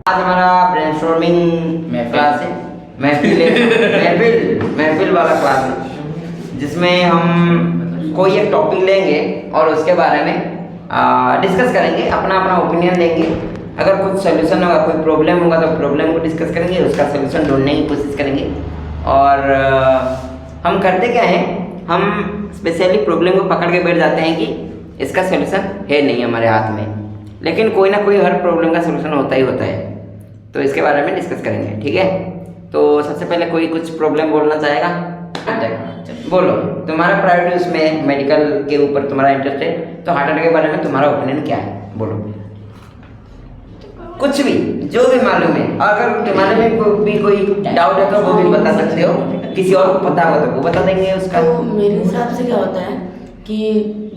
आज हमारा brainstorming class है, महफिल वाला क्लास है, जिसमें हम कोई एक टॉपिक लेंगे और उसके बारे में डिस्कस करेंगे, अपना अपना ओपिनियन देंगे। अगर कुछ सोल्यूशन होगा, कोई प्रॉब्लम होगा तो प्रॉब्लम को डिस्कस करेंगे, उसका सोल्यूशन ढूंढने की कोशिश करेंगे। और हम करते क्या हैं, हम स्पेशली प्रॉब्लम को पकड़ के बैठ जाते हैं कि इसका सोल्यूशन है नहीं हमारे हाथ में, लेकिन कोई ना कोई हर प्रॉब्लम का सोल्यूशन होता ही होता है। तो इसके बारे में डिस्कस करेंगे, ठीक है। तो सबसे पहले कोई कुछ प्रॉब्लम बोलना चाहेगा? बोलो, तुम्हारा प्रायोरिटी उसमें मेडिकल के ऊपर तुम्हारा इंटरेस्ट है, तो हार्ट अटैक के बारे में तुम्हारा ओपिनियन क्या है, बोलो। कुछ भी, जो भी मालूम है। अगर तुम्हारे में भी कोई डाउट है तो वो भी बता सकते हो, किसी और को पता होगा तो वो बता देंगे उसका। तो मेरे हिसाब से क्या होता है कि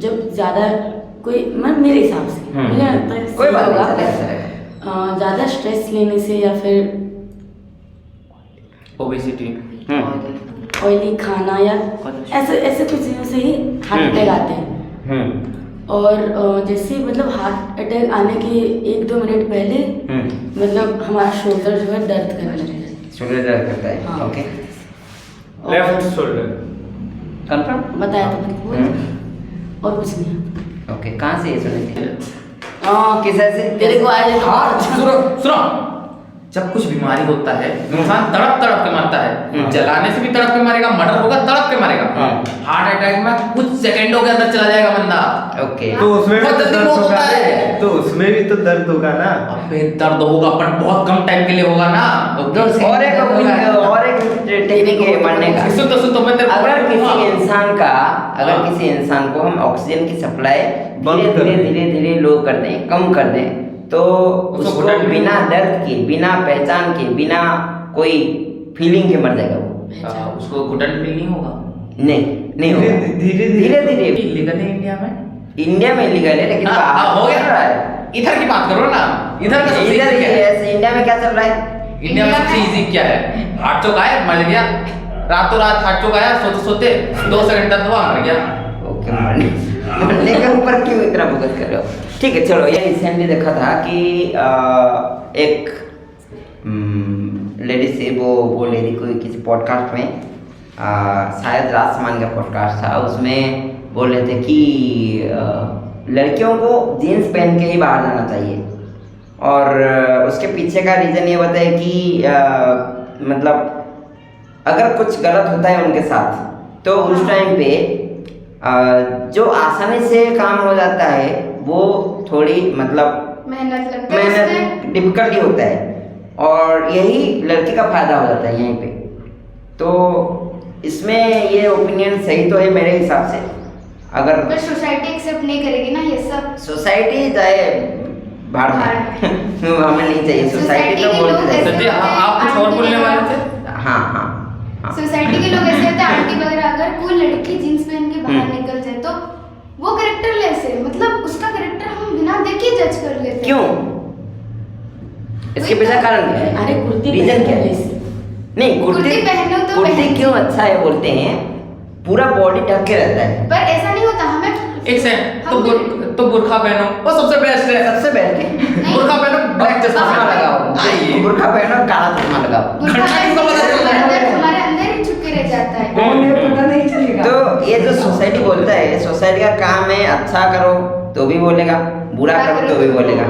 जब ज़्यादा कोई मेरे हिसाब से मुझे लगता है कोई बात होगा नहीं, ज़्यादा स्ट्रेस लेने से या फिर ओबेसिटी, ऑयली खाना या ऐसे ऐसे कुछ चीज़ों से ही हार्ट अटैक आते हैं। और जैसे मतलब हार्ट अटैक आने के 1-2 मिनट पहले मतलब हमारा शोल्डर जो है दर्द करने लगता है। शोल्डर दर्द करता है, हाँ। ओके। लेफ्ट शोल्डर कंफर्म बताया तो बिल्कुल और कुछ नहीं। ओके, कहाँ से ये सुने थे? किस ऐसे तेरे को आया हाँ, सुनो, जब कुछ बीमारी होता है इंसान तड़प तड़प के मरता है। जलाने से भी तड़प के मरेगा, मर्डर होगा तड़प के मरेगा। हार्ट अटैक में कुछ सेकंडों के अंदर चला जाएगा बंदा। ओके, तो उसमें भी बहुत तो जल्दी दर्द मौत होगा, होता है। तो उसमें भी तो दर्द होगा ना। अबे दर्द होगा पर बहुत कम टाइम के लिए होगा ना। और एक टेक्निक है मरने का। सुन तो मैं तेरे को अगर हाँ। किसी इंसान को हम ऑक्सीजन की सप्लाई बंद कर दें। धीरे धीरे लो कर दें, कम कर दें, तो उसको बिना दर्द के, बिना पहचान के, बिना कोई फीलिंग के मर जाएगा वो। उसको घुटन फील नहीं होगा। नहीं होगा। धीरे धीरे इलीगल है इंडिया में। इंडिया में इलीगल है, लेकिन बाहर हो गया रहा है। इधर की बात करो ना। इधर का सबसे इधर easy क्या है? ऐसे इंडिया में क्या चल रहा है? इंडिया में सबसे इजी क्या है? हार्ट चौक आया, मर गया। रातों रात हार्ट चौक आया, सोते सोते 2 सेकंड तक हुआ, मर गया। ओके, मरने के ऊपर क्यों इतना फोकस कर रहे हो? ठीक है, चलो। ये रिसेंटली देखा था कि एक लेडी से वो बोल रही थी कोई किसी पॉडकास्ट में, शायद राजसमान का पॉडकास्ट था, उसमें बोल रहे थे कि लड़कियों को जीन्स पहन के ही बाहर जाना चाहिए। और उसके पीछे का रीज़न ये बताया कि मतलब अगर कुछ गलत होता है उनके साथ, तो उस टाइम पे जो आसानी से काम हो जाता है वो थोड़ी मतलब मेहनत डिफिकल्टी होता है, और यही लड़की का फायदा हो जाता है यहीं पे। तो इसमें ये ओपिनियन सही तो है मेरे हिसाब से। अगर पर सोसाइटी एक्सेप्ट नहीं करेगी ना ये सब। सोसाइटी चाहे बाहर हमें नहीं चाहिए सोसाइटी, तो के लोग बोलते ऐसे हैं। आप कुछ और बोलने वाले थे? हाँ। सोसाइटी के लोग ऐसे होते हैं, आंटी वगैरह अगर कोई लड़की जींस पहन के बाहर निकल जाए तो वो कैरेक्टर लेस है, मतलब उसका कैरेक्टर हम बिना देखे जज कर लेते हैं। क्यों? इसके पीछे कारण क्या है? अरे कुर्ती रीजन क्या है? पहनने नहीं, कुर्ती पहनो तो कुर्ती पहन। क्यों अच्छा है बोलते हैं? पूरा बॉडी ढक के रहता है। पर ऐसा नहीं होता हमें। एक सेकंड, तो बुर्खा पहनो, वो सबसे बेस्ट है। सबसे बेस्ट है बुर्खा पहनो, ब्लैक चश्मा चश्मा लगाओ, बुर्खा पहनो, काला चश्मा लगाओ। बुर्खा घंटा किसको पता चल रहा है? हमारे अंदर ही छुप के रह जाता है। पता नहीं चलेगा। तो ये जो सोसाइटी बोलता है, सोसाइटी का काम है अच्छा करो तो भी बोलेगा, बुरा करो तो भी बोलेगा।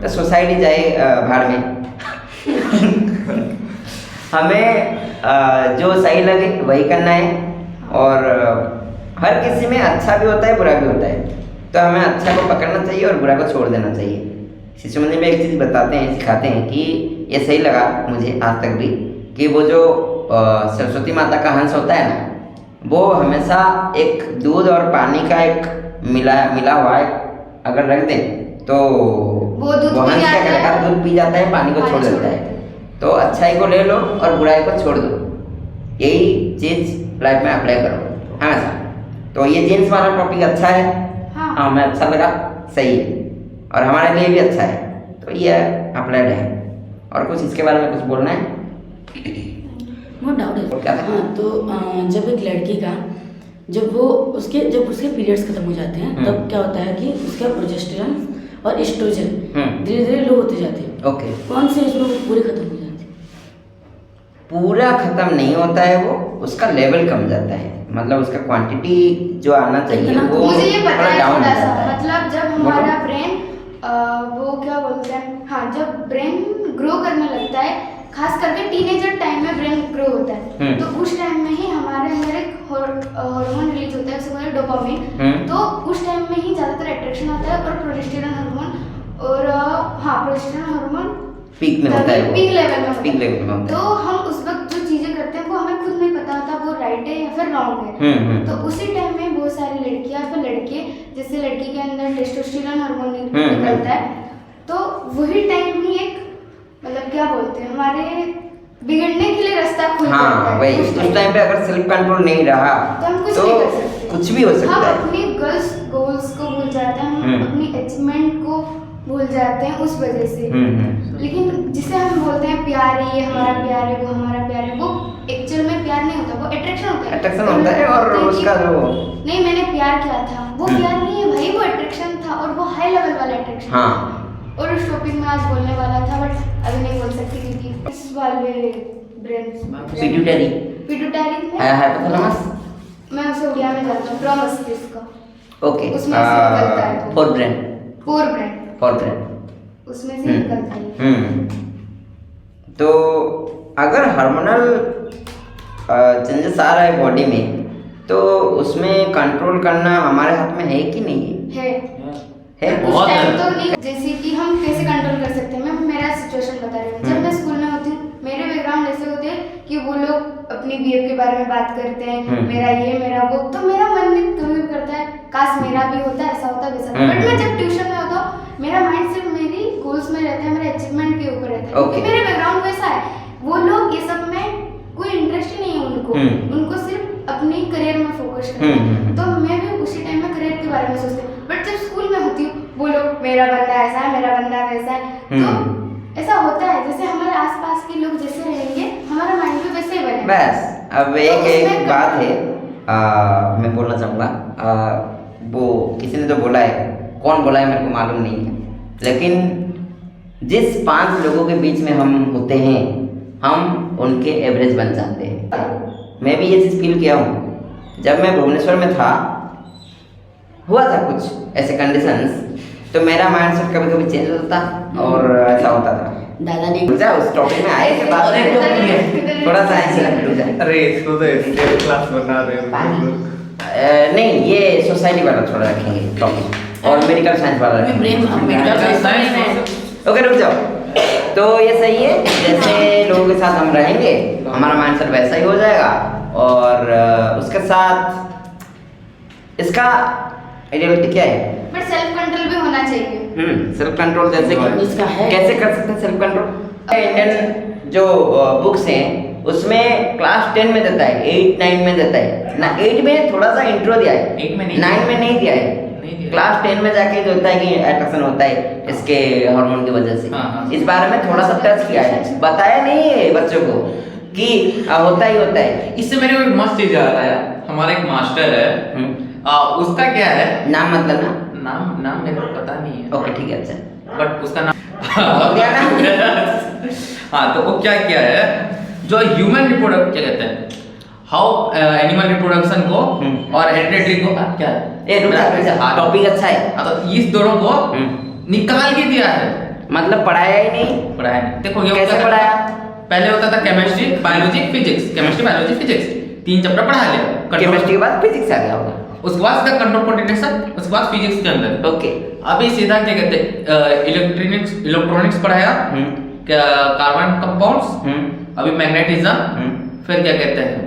तो सोसाइटी जाए भाड़ में। हमें जो सही लगे वही करना है, और हर किसी में अच्छा भी होता है बुरा भी होता है, तो हमें अच्छा को पकड़ना चाहिए और बुरा को छोड़ देना चाहिए। शिशु मंदिर में एक चीज़ बताते हैं, सिखाते हैं कि ये सही लगा मुझे आज तक भी, कि वो जो सरस्वती माता का हंस होता है ना, वो हमेशा एक दूध और पानी का एक मिला हुआ है अगर रख दें तो वो दूध वो पी हंस क्या जाता करेगा? है। दूध पी जाता है, पानी को छोड़ देता है। तो अच्छाई को ले लो और बुराई को छोड़ दो, यही चीज़ लाइफ में अप्लाई करो हमेशा। तो ये जीन्स वाला टॉपिक अच्छा है, हाँ। हमें अच्छा लगा, सही है, और हमारे लिए भी अच्छा है, तो ये अप्लाइड है। और कुछ इसके बारे में कुछ बोलना है? वो डाउट है। क्या था? हाँ, तो जब एक लड़की का जब उसके पीरियड्स खत्म हो जाते हैं तब क्या होता है कि उसका प्रोजेस्टेरॉन और एस्ट्रोजन धीरे धीरे लो होते जाते हैं। ओके, कौन से एज में वो पूरे खत्म हो जाते हैं? पूरा खत्म नहीं होता है वो, उसका लेवल कम जाता है, मतलब उसका क्वांटिटी जो आना चाहिए इतना वो मुझे ये पता थोड़ा है डाउन हो थोड़ा सा, जाता है। मतलब जब हमारा ब्रेन वो क्या बोलते हैं, हाँ, जब ब्रेन ग्रो करने लगता है, खास करके टीनेजर टाइम में ब्रेन ग्रो होता है, तो उस टाइम में ही हमारे अंदर एक हार्मोन रिलीज होता है, उसे बोलते हैं डोपामिन। तो उस टाइम में ही ज़्यादातर अट्रैक्शन होता है, और प्रोजेस्टेरॉन हार्मोन, और हाँ, प्रोजेस्टेरॉन हार्मोन पीक में होता है वो, पीक लेवल में होता पीक है। लेवल में होता तो हम उस वक्त जो चीजें करते हैं वो हमें खुद नहीं पता होता वो राइट है या फिर रॉन्ग है। है। तो उसी टाइम में बहुत सारी लड़कियां फिर लड़के, जैसे लड़की के अंदर टेस्टोस्टेरोन हार्मोन निकलता है, तो वही टाइम ही एक, मतलब क्या बोलते हैं, हमारे बिगड़ने के लिए रास्ता खुल जाता हाँ है। वही, उस टाइम पे अगर सेल्फ कंट्रोल नहीं रहा तो हम कुछ तो नहीं कर सकते। कुछ भी हो सकता हम है। अपनी गोल्स को भूल जाते हैं, हम अपनी अचीवमेंट को भूल जाते हैं उस वजह से। लेकिन जिसे हम बोलते हैं प्यार है, ये हमारा प्यार है, वो हमारा प्यार है, वो एक्चुअल में प्यार नहीं होता, वो अट्रैक्शन होता है। अट्रैक्शन होता है, और उसका जो नहीं, मैंने प्यार किया था, वो प्यार नहीं है भाई, वो अट्रैक्शन था, और वो हाई लेवल वाला अट्रैक्शन। हाँ, और उस टॉपिक में आज बोलने वाला था, बट अभी नहीं बोल सकती क्योंकि इस वाले पिट्यूटरी पिट्यूटरी हाइपोथैलेमस, मैं उसे उड़िया में जानता हूँ, प्रॉमस्टिस का, ओके, उसमें से निकलता है फोर ब्रेन, फोर ब्रेन उसमें से निकलता है। तो अगर हार्मोनल चेंजेस आ रहा है बॉडी में, तो उसमें कंट्रोल करना हमारे हाथ में है कि नहीं है है? उस बहुत टाइम है। तो नहीं, जैसे कि हम कैसे कंट्रोल कर सकते हैं, मैं मेरा सिचुएशन बता रही हूँ। जब मैं स्कूल में होती हूँ, मेरे बैकग्राउंड ऐसे होते हैं कि वो लोग अपनी बीएफ के बारे में बात करते हैं, मेरा ये मेरा वो, तो मेरा मन में कभी भी करता है काश मेरा भी होता, ऐसा होता वैसा। बट मैं जब ट्यूशन में होता हूँ, मेरा माइंड सिर्फ मेरी गोल्स में रहता है, मेरे अचीवमेंट के ऊपर रहता है, क्योंकि मेरे बैकग्राउंड वैसा है। वो लोग ये सब में कोई इंटरेस्ट ही नहीं है उनको सिर्फ अपनी करियर में फोकस करना है। तो मैं भी उसी टाइम में करियर के बारे में सोचती हूँ। बट जब स्कूल में होती हूँ, वो लोग मेरा बंदा ऐसा है, मेरा बंदा वैसा है, तो ऐसा होता है जैसे हमारे आसपास के लोग जैसे रहेंगे, हमारा माइंड भी वैसे ही बनेगा। बस अब एक बात है, मैं बोलना चाहूँगा, वो किसी ने तो बोला है, कौन बोला है मेरे को मालूम नहीं है, लेकिन जिस 5 लोगों के बीच में हम होते हैं, हम उनके एवरेज बन जाते हैं। मैं भी ये चीज़ फील किया हूँ। जब मैं भुवनेश्वर में था, हुआ था कुछ ऐसे कंडीशंस, तो मेरा माइंडसेट कभी कभी चेंज होता था और ऐसा होता था। दादा ने उस टॉपिक में आए के बाद में थोड़ा सा ऐसे लग जाए। अरे इसको तो स्टेट क्लास बना रहे हो। नहीं, ये सोसाइटी वाला थोड़ा रखेंगे टॉपिक, और मेडिकल साइंस वाला रखेंगे। मेडिकल साइंस ओके, रुक जाओ। तो ये सही है, जैसे लोगों के साथ हम रहेंगे, हमारा माइंडसेट वैसा ही हो जाएगा, और उसके साथ इसका रियलिटी क्या है? बट सेल्फ कंट्रोल भी होना चाहिए। सेल्फ कंट्रोल जैसे कि इसका है। कैसे कर सकते हैं सेल्फ कंट्रोल? इंडियन जो बुक्स हैं उसमें क्लास 10 में देता है, 8 9 में देता है ना। 8 में थोड़ा सा इंट्रो दिया है, 8 में नहीं 9 में नहीं दिया है। क्लास 10 में जाके जो होता है कि अट्रैक्शन होता है इसके हार्मोन की वजह से। हाँ। इस बारे में थोड़ा सा टच किया है, बताया नहीं है बच्चों को कि होता ही होता है। इससे मेरे को एक मस्त चीज याद आया। हमारा एक मास्टर है, उसका क्या है, नाम मतलब ना, नाम मेरे को पता नहीं है। ओके ठीक है, अच्छा बट उसका नाम हो गया ना? हाँ, तो वो क्या किया है, जो ह्यूमन रिप्रोडक्ट क्या कहते हैं, हाउ एनिमल रिप्रोडक्शन को और हेरिडिटरी को क्या है, ये टॉपिक अच्छा है। हाँ, तो इस दोनों को निकाल के दिया है, मतलब पढ़ाया ही नहीं। पढ़ाया नहीं। देखो ये कैसे होता था- पढ़ाया? पहले होता था chemistry, biology, physics, chemistry, biology, physics, 3 chapter पढ़ा लिया। केमिस्ट्री के बाद फिजिक्स आ गया होगा। उसके बाद सीधा कंट्रोल कोऑर्डिनेशन, उसके बाद फिजिक्स के अंदर। ओके। अभी सीधा क्या कहते हैं, इलेक्ट्रॉनिक्स पढ़ाया, कार्बन कंपाउंड्स, अभी मैग्नेटिज्म, फिर क्या कहते हैं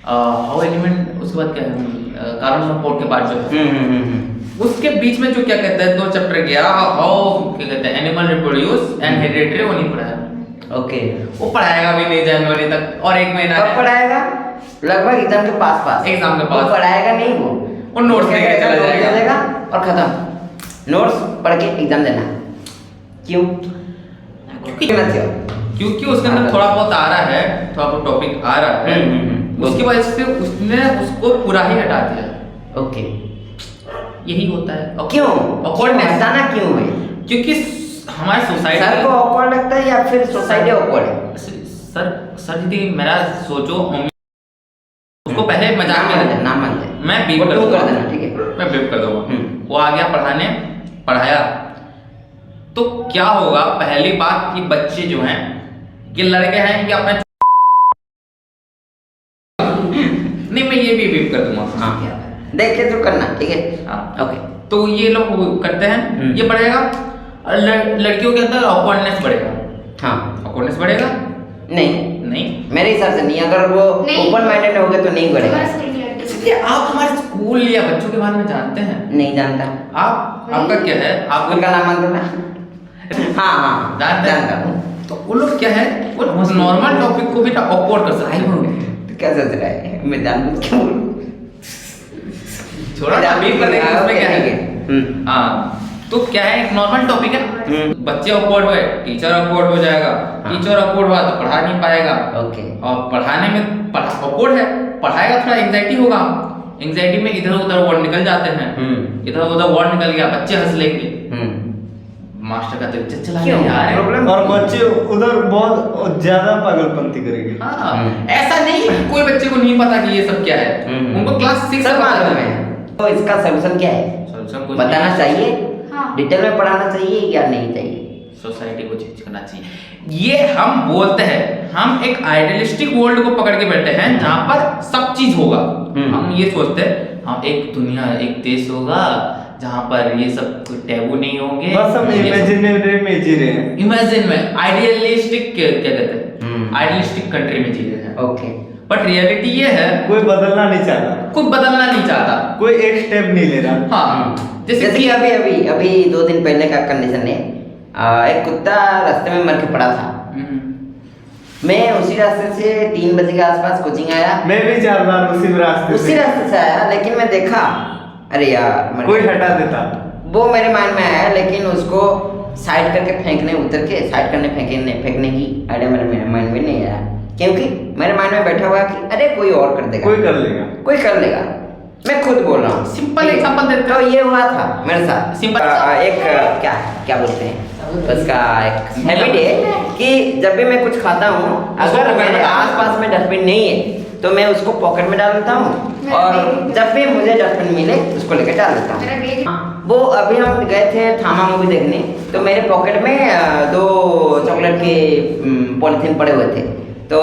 हाउ एलिमेंट, उसके बाद क्या है कार्बन कंपाउंड के बाद जो है उसके बीच में जो क्या कहते हैं 2 चैप्टर गया, हाउ क्या कहते हैं एनिमल रिप्रोड्यूस एंड हेरिडिटरी, वो नहीं पढ़ाया। ओके, वो पढ़ाएगा भी नहीं जनवरी तक, और 1 महीना कब है। पढ़ाएगा? लगभग एग्जाम के पास एग्जाम के वो पास। पढ़ाएगा नहीं, वो नोट्स क्या लेके करेगा? चला नोट्स जाएगा। ले लेगा और खत्म। नोट्स पढ़ के एग्जाम देना। क्यों? क्योंकि उसके अंदर थोड़ा बहुत आ रहा है, थोड़ा बहुत टॉपिक आ रहा है, उसकी वजह से उसने उसको पूरा ही हटा दिया। ओके, यही होता है। क्यों? Awkwardness। हटाना क्यों है? क्योंकि हमारे सर को सोसाइटी ऑकवर्ड लगता है या फिर सोसाइटी ऑकवर्ड है? सर जी मेरा सोचो उसको पहले मजाक में लेते नाम मत ले, मैं बीप वो कर तू दूंगा। कर देना, ठीक है? मैं बीप कर दूंगा। वो आ गया पढ़ाने, पढ़ाया तो क्या होगा, पहली बात कि बच्चे जो हैं ये लड़के हैं ये अपना नहीं मैं ये भी बीप कर दूंगा। हाँ देख के तो करना, ठीक है? हाँ ओके। तो ये लोग करते हैं, ये बढ़ेगा और लड़कियों के अंदर ऑकवर्डनेस बढ़ेगा। हाँ ऑकवर्डनेस बढ़ेगा नहीं, नहीं, मेरे हिसाब से नहीं, अगर वो नहीं। ओपन माइंडेड हो गए तो नहीं बढ़ेगा। हमारे स्कूल की लड़की इसलिए आप हमारे स्कूल या बच्चों के बारे में जानते हैं? नहीं जानता। आपका क्या है, आप उनका नाम मान दो ना। हाँ हाँ जानता हूँ। तो वो लोग क्या है, वो नॉर्मल टॉपिक को भी ना ऑकवर्ड कर सकते हैं। तो क्या सोच रहा है, मैं जानबूझ के बोलूं? छोड़ा ना, बीप कर देंगे, उसमें क्या है? हम्म। हाँ तो क्या है, एक नॉर्मल टॉपिक है, बच्चे ऑकवर्ड हुए टीचर ऑकवर्ड हो जाएगा, टीचर ऑकवर्ड हुआ तो पढ़ा नहीं पाएगा। ओके। और पढ़ाने में ऑकवर्ड है, पढ़ाएगा थोड़ा एंजाइटी होगा, एंजाइटी में इधर उधर वर्ड निकल जाते हैं, इधर उधर वर्ड निकल गया, बच्चे हंस लेंगे, मास्टर का तो इज्जत चला गया यार। प्रॉब्लम और बच्चे उधर बहुत ज्यादा पागलपंती करेंगे। हाँ ऐसा नहीं है कि कोई बच्चे को नहीं पता कि ये सब क्या है, उनको क्लास 6 सब मालूम है। तो इसका सलूशन क्या है, सॉल्यूशन कुछ बताना चाहिए? हाँ। डिटेल में पढ़ाना चाहिए या नहीं चाहिए? सोसाइटी को चेंज करना चाहिए। ये हम बोलते हैं, हम एक आइडियलिस्टिक वर्ल्ड को पकड़ के बैठे हैं जहां पर सब चीज होगा। हम ये सोचते हैं हम एक दुनिया एक देश होगा जहां पर ये सब टैबू नहीं होंगे, बस हम इमेजिनरी में जी रहे हैं। इमेजिन में आइडियलिस्टिक क्या कहते हैं, आइडियलिस्टिक कंट्री में जी रहे हैं। ओके। बट रियलिटी ये है कोई बदलना नहीं चाहता, कोई बदलना नहीं चाहता, कोई एक स्टेप नहीं ले रहा। हाँ जैसे कि अभी 2 दिन पहले का कंडीशन है, एक कुत्ता रास्ते में मर के पड़ा था। मैं उसी रास्ते से 3 बजे के आसपास कोचिंग आया, मैं भी 4 बार उसी रास्ते से आया, लेकिन मैं देखा अरे यार मर कोई गया। हटा देता। वो मेरे माइंड में आया, लेकिन उसको साइड करके फेंकने उतर के साइड करने फेंकने की आइडिया मेरे माइंड में नहीं आया, क्योंकि मेरे माइंड में बैठा हुआ कि अरे कोई और कर देगा, कोई कर लेगा। मैं खुद बोल रहा हूँ, सिंपल एग्जांपल देता तो ये हुआ था मेरे साथ। सिंपल एक क्या बोलते हैं उसका, एक हैबिट है कि जब भी मैं कुछ खाता हूँ, अगर मेरे आसपास में डस्टबिन नहीं है तो मैं उसको पॉकेट में डाल देता हूँ, और जब भी मुझे डस्टबिन मिले उसको लेकर डाल देता हूँ। वो अभी हम गए थे थामा मूवी देखने, तो मेरे पॉकेट में 2 चॉकलेट के पॉलिथीन पड़े हुए थे। तो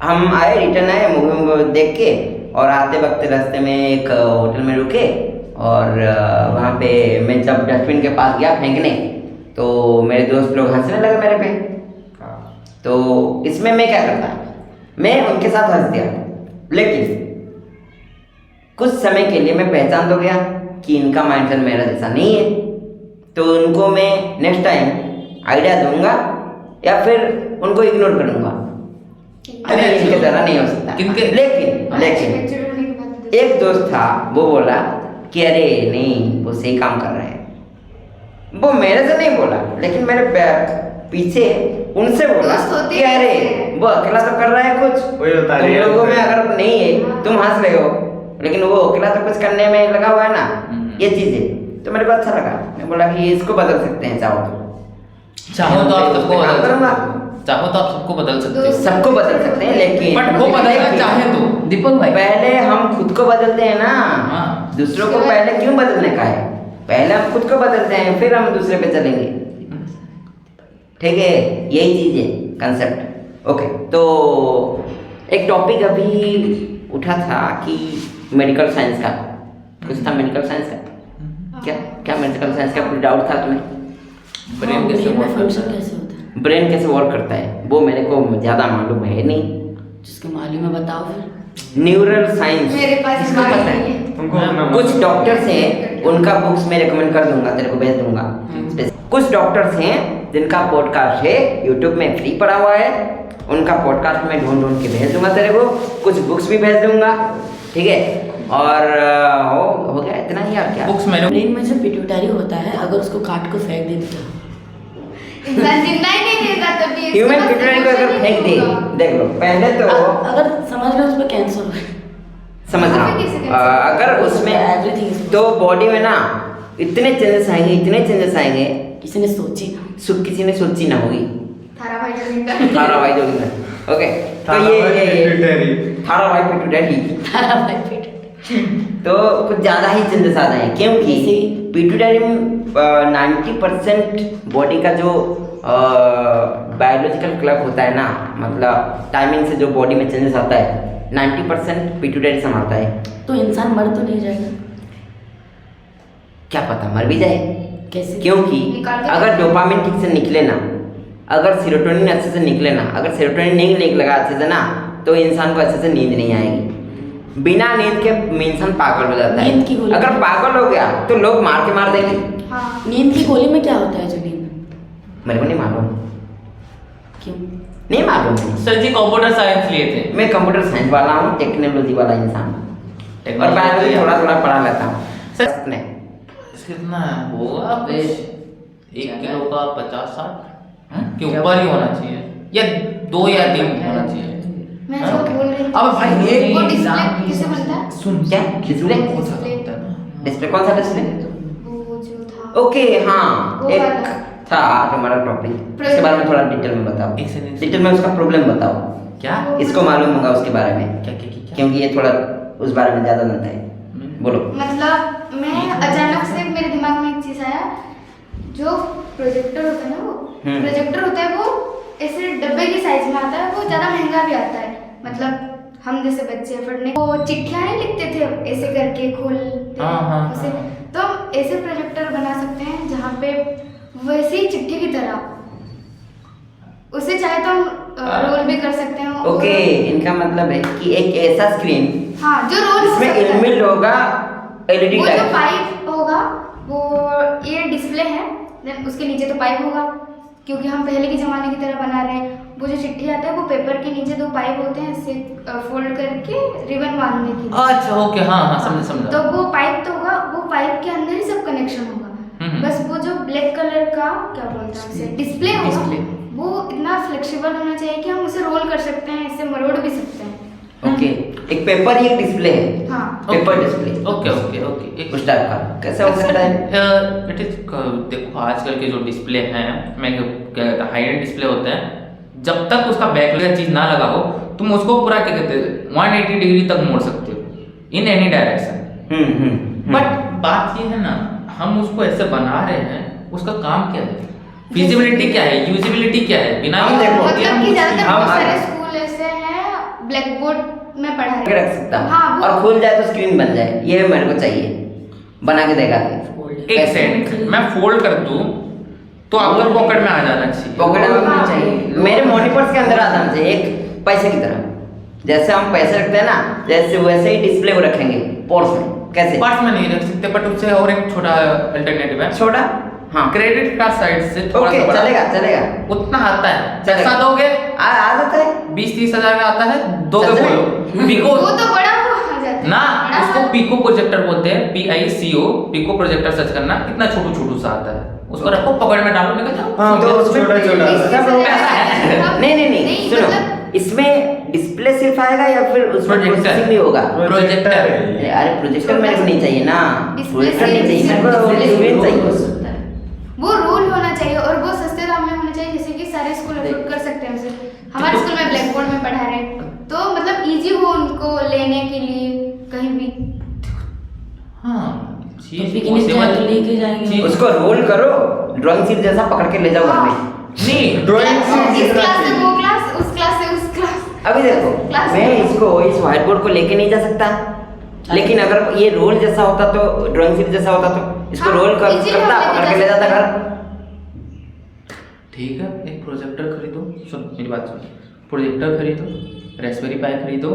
हम आए, रिटर्न आए मूवी देख के, और आते वक्त रास्ते में एक होटल में रुके, और वहाँ पे मैं जब डस्टबिन के पास गया फेंकने, तो मेरे दोस्त लोग हंसने लगे मेरे पे। तो इसमें मैं क्या करता, मैं उनके साथ हंस दिया, लेकिन कुछ समय के लिए मैं पहचान तो गया कि इनका माइंडसेट मेरा जैसा नहीं है, तो उनको मैं नेक्स्ट टाइम आइडिया दूंगा या फिर उनको इग्नोर करूंगा। अरे इनके तरह नहीं हो सकता। लेकिन एक दोस्त था, वो बोला कि अरे नहीं वो सही काम कर रहे हैं। वो मेरे से नहीं बोला, लेकिन मेरे पीछे उनसे बोला कि अरे वो अकेला तो कर रहा है कुछ, तुम लोगों में अगर नहीं है तुम हंस रहे हो, लेकिन वो अकेला तो कुछ करने में लगा हुआ है ना, ये चीजें। तो मेरे को अच्छा लगा, मैं बोला कि इसको बदल सकते हैं, चाहो तो आप सबको बदल करूंगा, चाहो तो आप सबको बदल सकते हैं, सबको बदल सकते हैं, लेकिन बट वो बदलना चाहे तो दीपक भाई पहले हम खुद को बदलते हैं ना। दूसरों को पहले क्यों बदलने का है, पहले हम खुद को बदलते हैं फिर हम दूसरे पे चलेंगे। ठीक है, यही चीज है कंसेप्ट। ओके, तो एक टॉपिक अभी उठा था कि मेडिकल साइंस का कुछ था, मेडिकल साइंस का क्या मेडिकल साइंस का कुछ डाउट था तुम्हें? ब्रेन कैसे वर्क करता है, ब्रेन कैसे वर्क करता है वो मेरे को ज़्यादा मालूम है नहीं। जिसके मालूम है बताओ फिर। न्यूरल साइंस मेरे पास इसको दिमाग पता नहीं है। कुछ डॉक्टर्स हैं, उनका बुक्स मैं रिकमेंड कर दूंगा, तेरे को भेज दूंगा। कुछ डॉक्टर्स हैं जिनका पॉडकास्ट है यूट्यूब में फ्री पड़ा हुआ है, उनका पॉडकास्ट मैं ढूंढ के भेज दूंगा तेरे को, कुछ बुक्स भी भेज दूंगा। ठीक है, और हो गया इतना ही। और क्या बुक्स में ब्रेन में जो पिट्यूटरी होता है, अगर उसको काट को फेंक दे तो इंसान जिंदा ही नहीं रहता, तभी ह्यूमन पिट्यूटरी को अगर फेंक दे, देख लो पहले तो अगर समझ लो उस पर कैंसर हो, समझ रहा हूँ, अगर उसमें एवरीथिंग तो बॉडी में ना इतने चेंजेस आएंगे, इतने चेंजेस आएंगे, किसी ने सोची ना। किसी ने सोची ना होगी। थारा भाई जोगिंदर। थारा भाई जोगिंदर, ओके। तो ये थारा भाई पिट्यूटरी, तारा भाई पेट। तो कुछ ज़्यादा ही चेंजेस आ रहे हैं, क्योंकि जैसे? पिट्यूटरी में 90% बॉडी का जो बायोलॉजिकल क्लॉक होता है ना, मतलब टाइमिंग से जो बॉडी में चेंजेस आता है, 90% पिट्यूटरी संभालता है। तो इंसान मर तो नहीं जाएगा? क्या पता मर भी जाए, कैसे? क्योंकि निकाल के अगर डोपामिन ठीक से निकले ना, अगर सेरोटोनिन अच्छे से निकले ना, अगर सेरोटोनिन नहीं निकलेगा अच्छे से ना, तो इंसान को अच्छे से नींद नहीं आएगी। बिना नींद के इंसान पागल हो जाता नींद की है। गोली। अगर पागल हो गया तो लोग मार के मार देंगे। हाँ। नींद की गोली में क्या होता है जुबीन? मेरे को नहीं मालूम, क्यों? नहीं मालूम मुझे। सर जी कंप्यूटर साइंस लिए थे। मैं कंप्यूटर साइंस वाला हूँ, टेक्नोलॉजी वाला इंसान हूँ, और बायोलॉजी थोड़ा थोड़ा पढ़ा लेता हूँ। सर- ने कितना होगा कुछ 1 किलो का 50-60 के क्या? ऊपर ही होना चाहिए, या 2 या 3 होना चाहिए। मैं जो बोल रही थी। अब भाई एक वो एग्जाम डिस्प्ले किससे बनता है? सुन क्या? डिस्प्ले? डिस्प्ले कौन सा डिस्प्ले? वो जो था। ओके, हाँ, वो एक वाला। था हमारा टॉपिक, उसके बारे में थोड़ा डिटेल में बताओ। एक सेकंड। डिटेल में उसका प्रॉब्लम बताओ, क्या इसको मालूम होगा उसके बारे में, क्या क्या क्या क्योंकि ये थोड़ा उस बारे में ज़्यादा जानता है। बोलो। मतलब मैं अचानक से मेरे दिमाग में एक चीज आया, जो प्रोजेक्टर होता है ना, वो प्रोजेक्टर होता है, वो ऐसे डब्बे की साइज में आता है, वो ज्यादा महंगा भी आता है। मतलब हम जैसे बच्चे पढ़ने वो चिट्ठियां नहीं लिखते थे ऐसे करके खोलते हाँ, उसे, हाँ। तो हम ऐसे प्रोजेक्टर बना सकते हैं जहाँ पे वैसे ही चिट्ठी की तरह उसे चाहे तो हम रोल भी कर सकते हैं। ओके, इनका मतलब है कि एक ऐसा स्क्रीन हाँ, जो रोल हो जिसमें सकता है। इनबिल्ट होगा एलईडी वो जो लाइट। पाइप होगा वो ये डिस्प्ले है, देन उसके नीचे तो पाइप होगा, क्योंकि हम पहले के ज़माने की तरह बना रहे हैं। वो जो चिट्ठी आता है वो पेपर के नीचे 2 पाइप होते हैं, इससे फोल्ड करके रिबन बांधने के लिए। अच्छा ओके, हाँ हाँ समझा। तो वो पाइप तो होगा, वो पाइप के अंदर ही सब कनेक्शन होगा। बस वो जो ब्लैक कलर का क्या बोलते हैं उसे, डिस्प्ले होगा, डिस्प्ले। वो इतना फ्लेक्सिबल होना चाहिए कि हम उसे रोल कर सकते हैं, इसे मरोड़ भी सकते हैं। ओके, एक पेपर ही एक डिस्प्ले है। हाँ। Paper display. Okay okay okay. उस टाइप का कैसे हो सकता है? इट इज देखो आजकल के जो डिस्प्ले हैं, मैं क्या हाई एंड डिस्प्ले होते हैं, जब तक उसका बैक चीज ना लगा हो, तुम उसको पूरा क्या कहते हैं 180 डिग्री तक मोड़ सकते हो इन एनी डायरेक्शन। बट बात ये है ना, हम उसको ऐसे बना रहे हैं, उसका काम क्या है, फिजिबिलिटी क्या है, यूजिबिलिटी क्या है, बिना हम देखो, मतलब कि ज्यादातर हम- बहुत सारे स्कूल ऐसे हैं ब्लैक बोर्ड में पढ़ा रहे रख सकता हूँ, हाँ, वो- और खुल जाए तो स्क्रीन बन जाए, ये मेरे को चाहिए, बना के देगा के। एक सेकंड मैं फोल्ड कर दूं तो आपका पॉकेट में आ जाना चाहिए। पॉकेट में हाँ। होना चाहिए, मेरे मनी पर्स के अंदर आ जाना चाहिए, एक पैसे की तरह। जैसे हम पैसे रखते हैं ना, जैसे वैसे ही डिस्प्ले को रखेंगे पर्स में। कैसे? पर्स में नहीं रख सकते, बट उससे और एक छोटा अल्टरनेटिव है, छोटा, हाँ, क्रेडिट कार्ड साइड से थोड़ा ओके, सा बड़ा, चलेगा चलेगा, उतना आता है। चलेगा। जैसा दोगे आ जाता है। 20-30 हजार का आता है, दोगे चल जाएगा। बोलो पिको वो तो बड़ा हो जाता है ना, बड़ा उसको वाला। पिको प्रोजेक्टर बोलते हैं, PICO, पिको प्रोजेक्टर सर्च करना, इतना छोटू सा आता है, उसको रखो पॉकेट में डालो, निकल जाओ। हाँ, तो उसमें छोटा छोटा इससे सब ज्यादा- ऐसा है। नहीं, सुनो, मतलब इसमें डिस्प्ले सिर्फ आएगा या फिर उसमें प्रोजेक्टर। प्रोसेसिंग भी होगा? प्रोजेक्टर अरे प्रोजेक्टर मेरे को नहीं चाहिए ना, डिस्प्ले प्रोजेक्टर नहीं चाहिए, सिर्फ मेरे को डिस्प्ले स्क्रीन चाहिए। वो रोल होना चाहिए और वो सस्ते दाम में होना चाहिए, जैसे कि सारे स्कूल अफोर्ड कर सकते हैं उसे। हमारे स्कूल में ब्लैक बोर्ड में पढ़ा रहे हैं, तो मतलब इजी हो उनको लेने के लिए कहीं भी। हाँ, तो चीज पिकनिक possible- जाए तो लेके जाएंगे। चीज- उसको रोल करो, ड्राइंग शीट जैसा पकड़ के ले जाओ घर में। नहीं ड्राइंग इस क्लास से वो क्लास, उस क्लास से उस क्लास। अभी देखो, क्लास मैं में- इसको इस व्हाइट बोर्ड को लेके नहीं जा सकता, लेकिन अगर ये रोल जैसा होता तो, ड्राइंग शीट जैसा होता तो इसको हाँ, रोल कर easily करता, हम लेके पकड़ जा के ले जाता सकते घर। ठीक है, एक प्रोजेक्टर खरीदो, सुन मेरी बात सुन, प्रोजेक्टर खरीदो, रेस्पबेरी पाई खरीदो,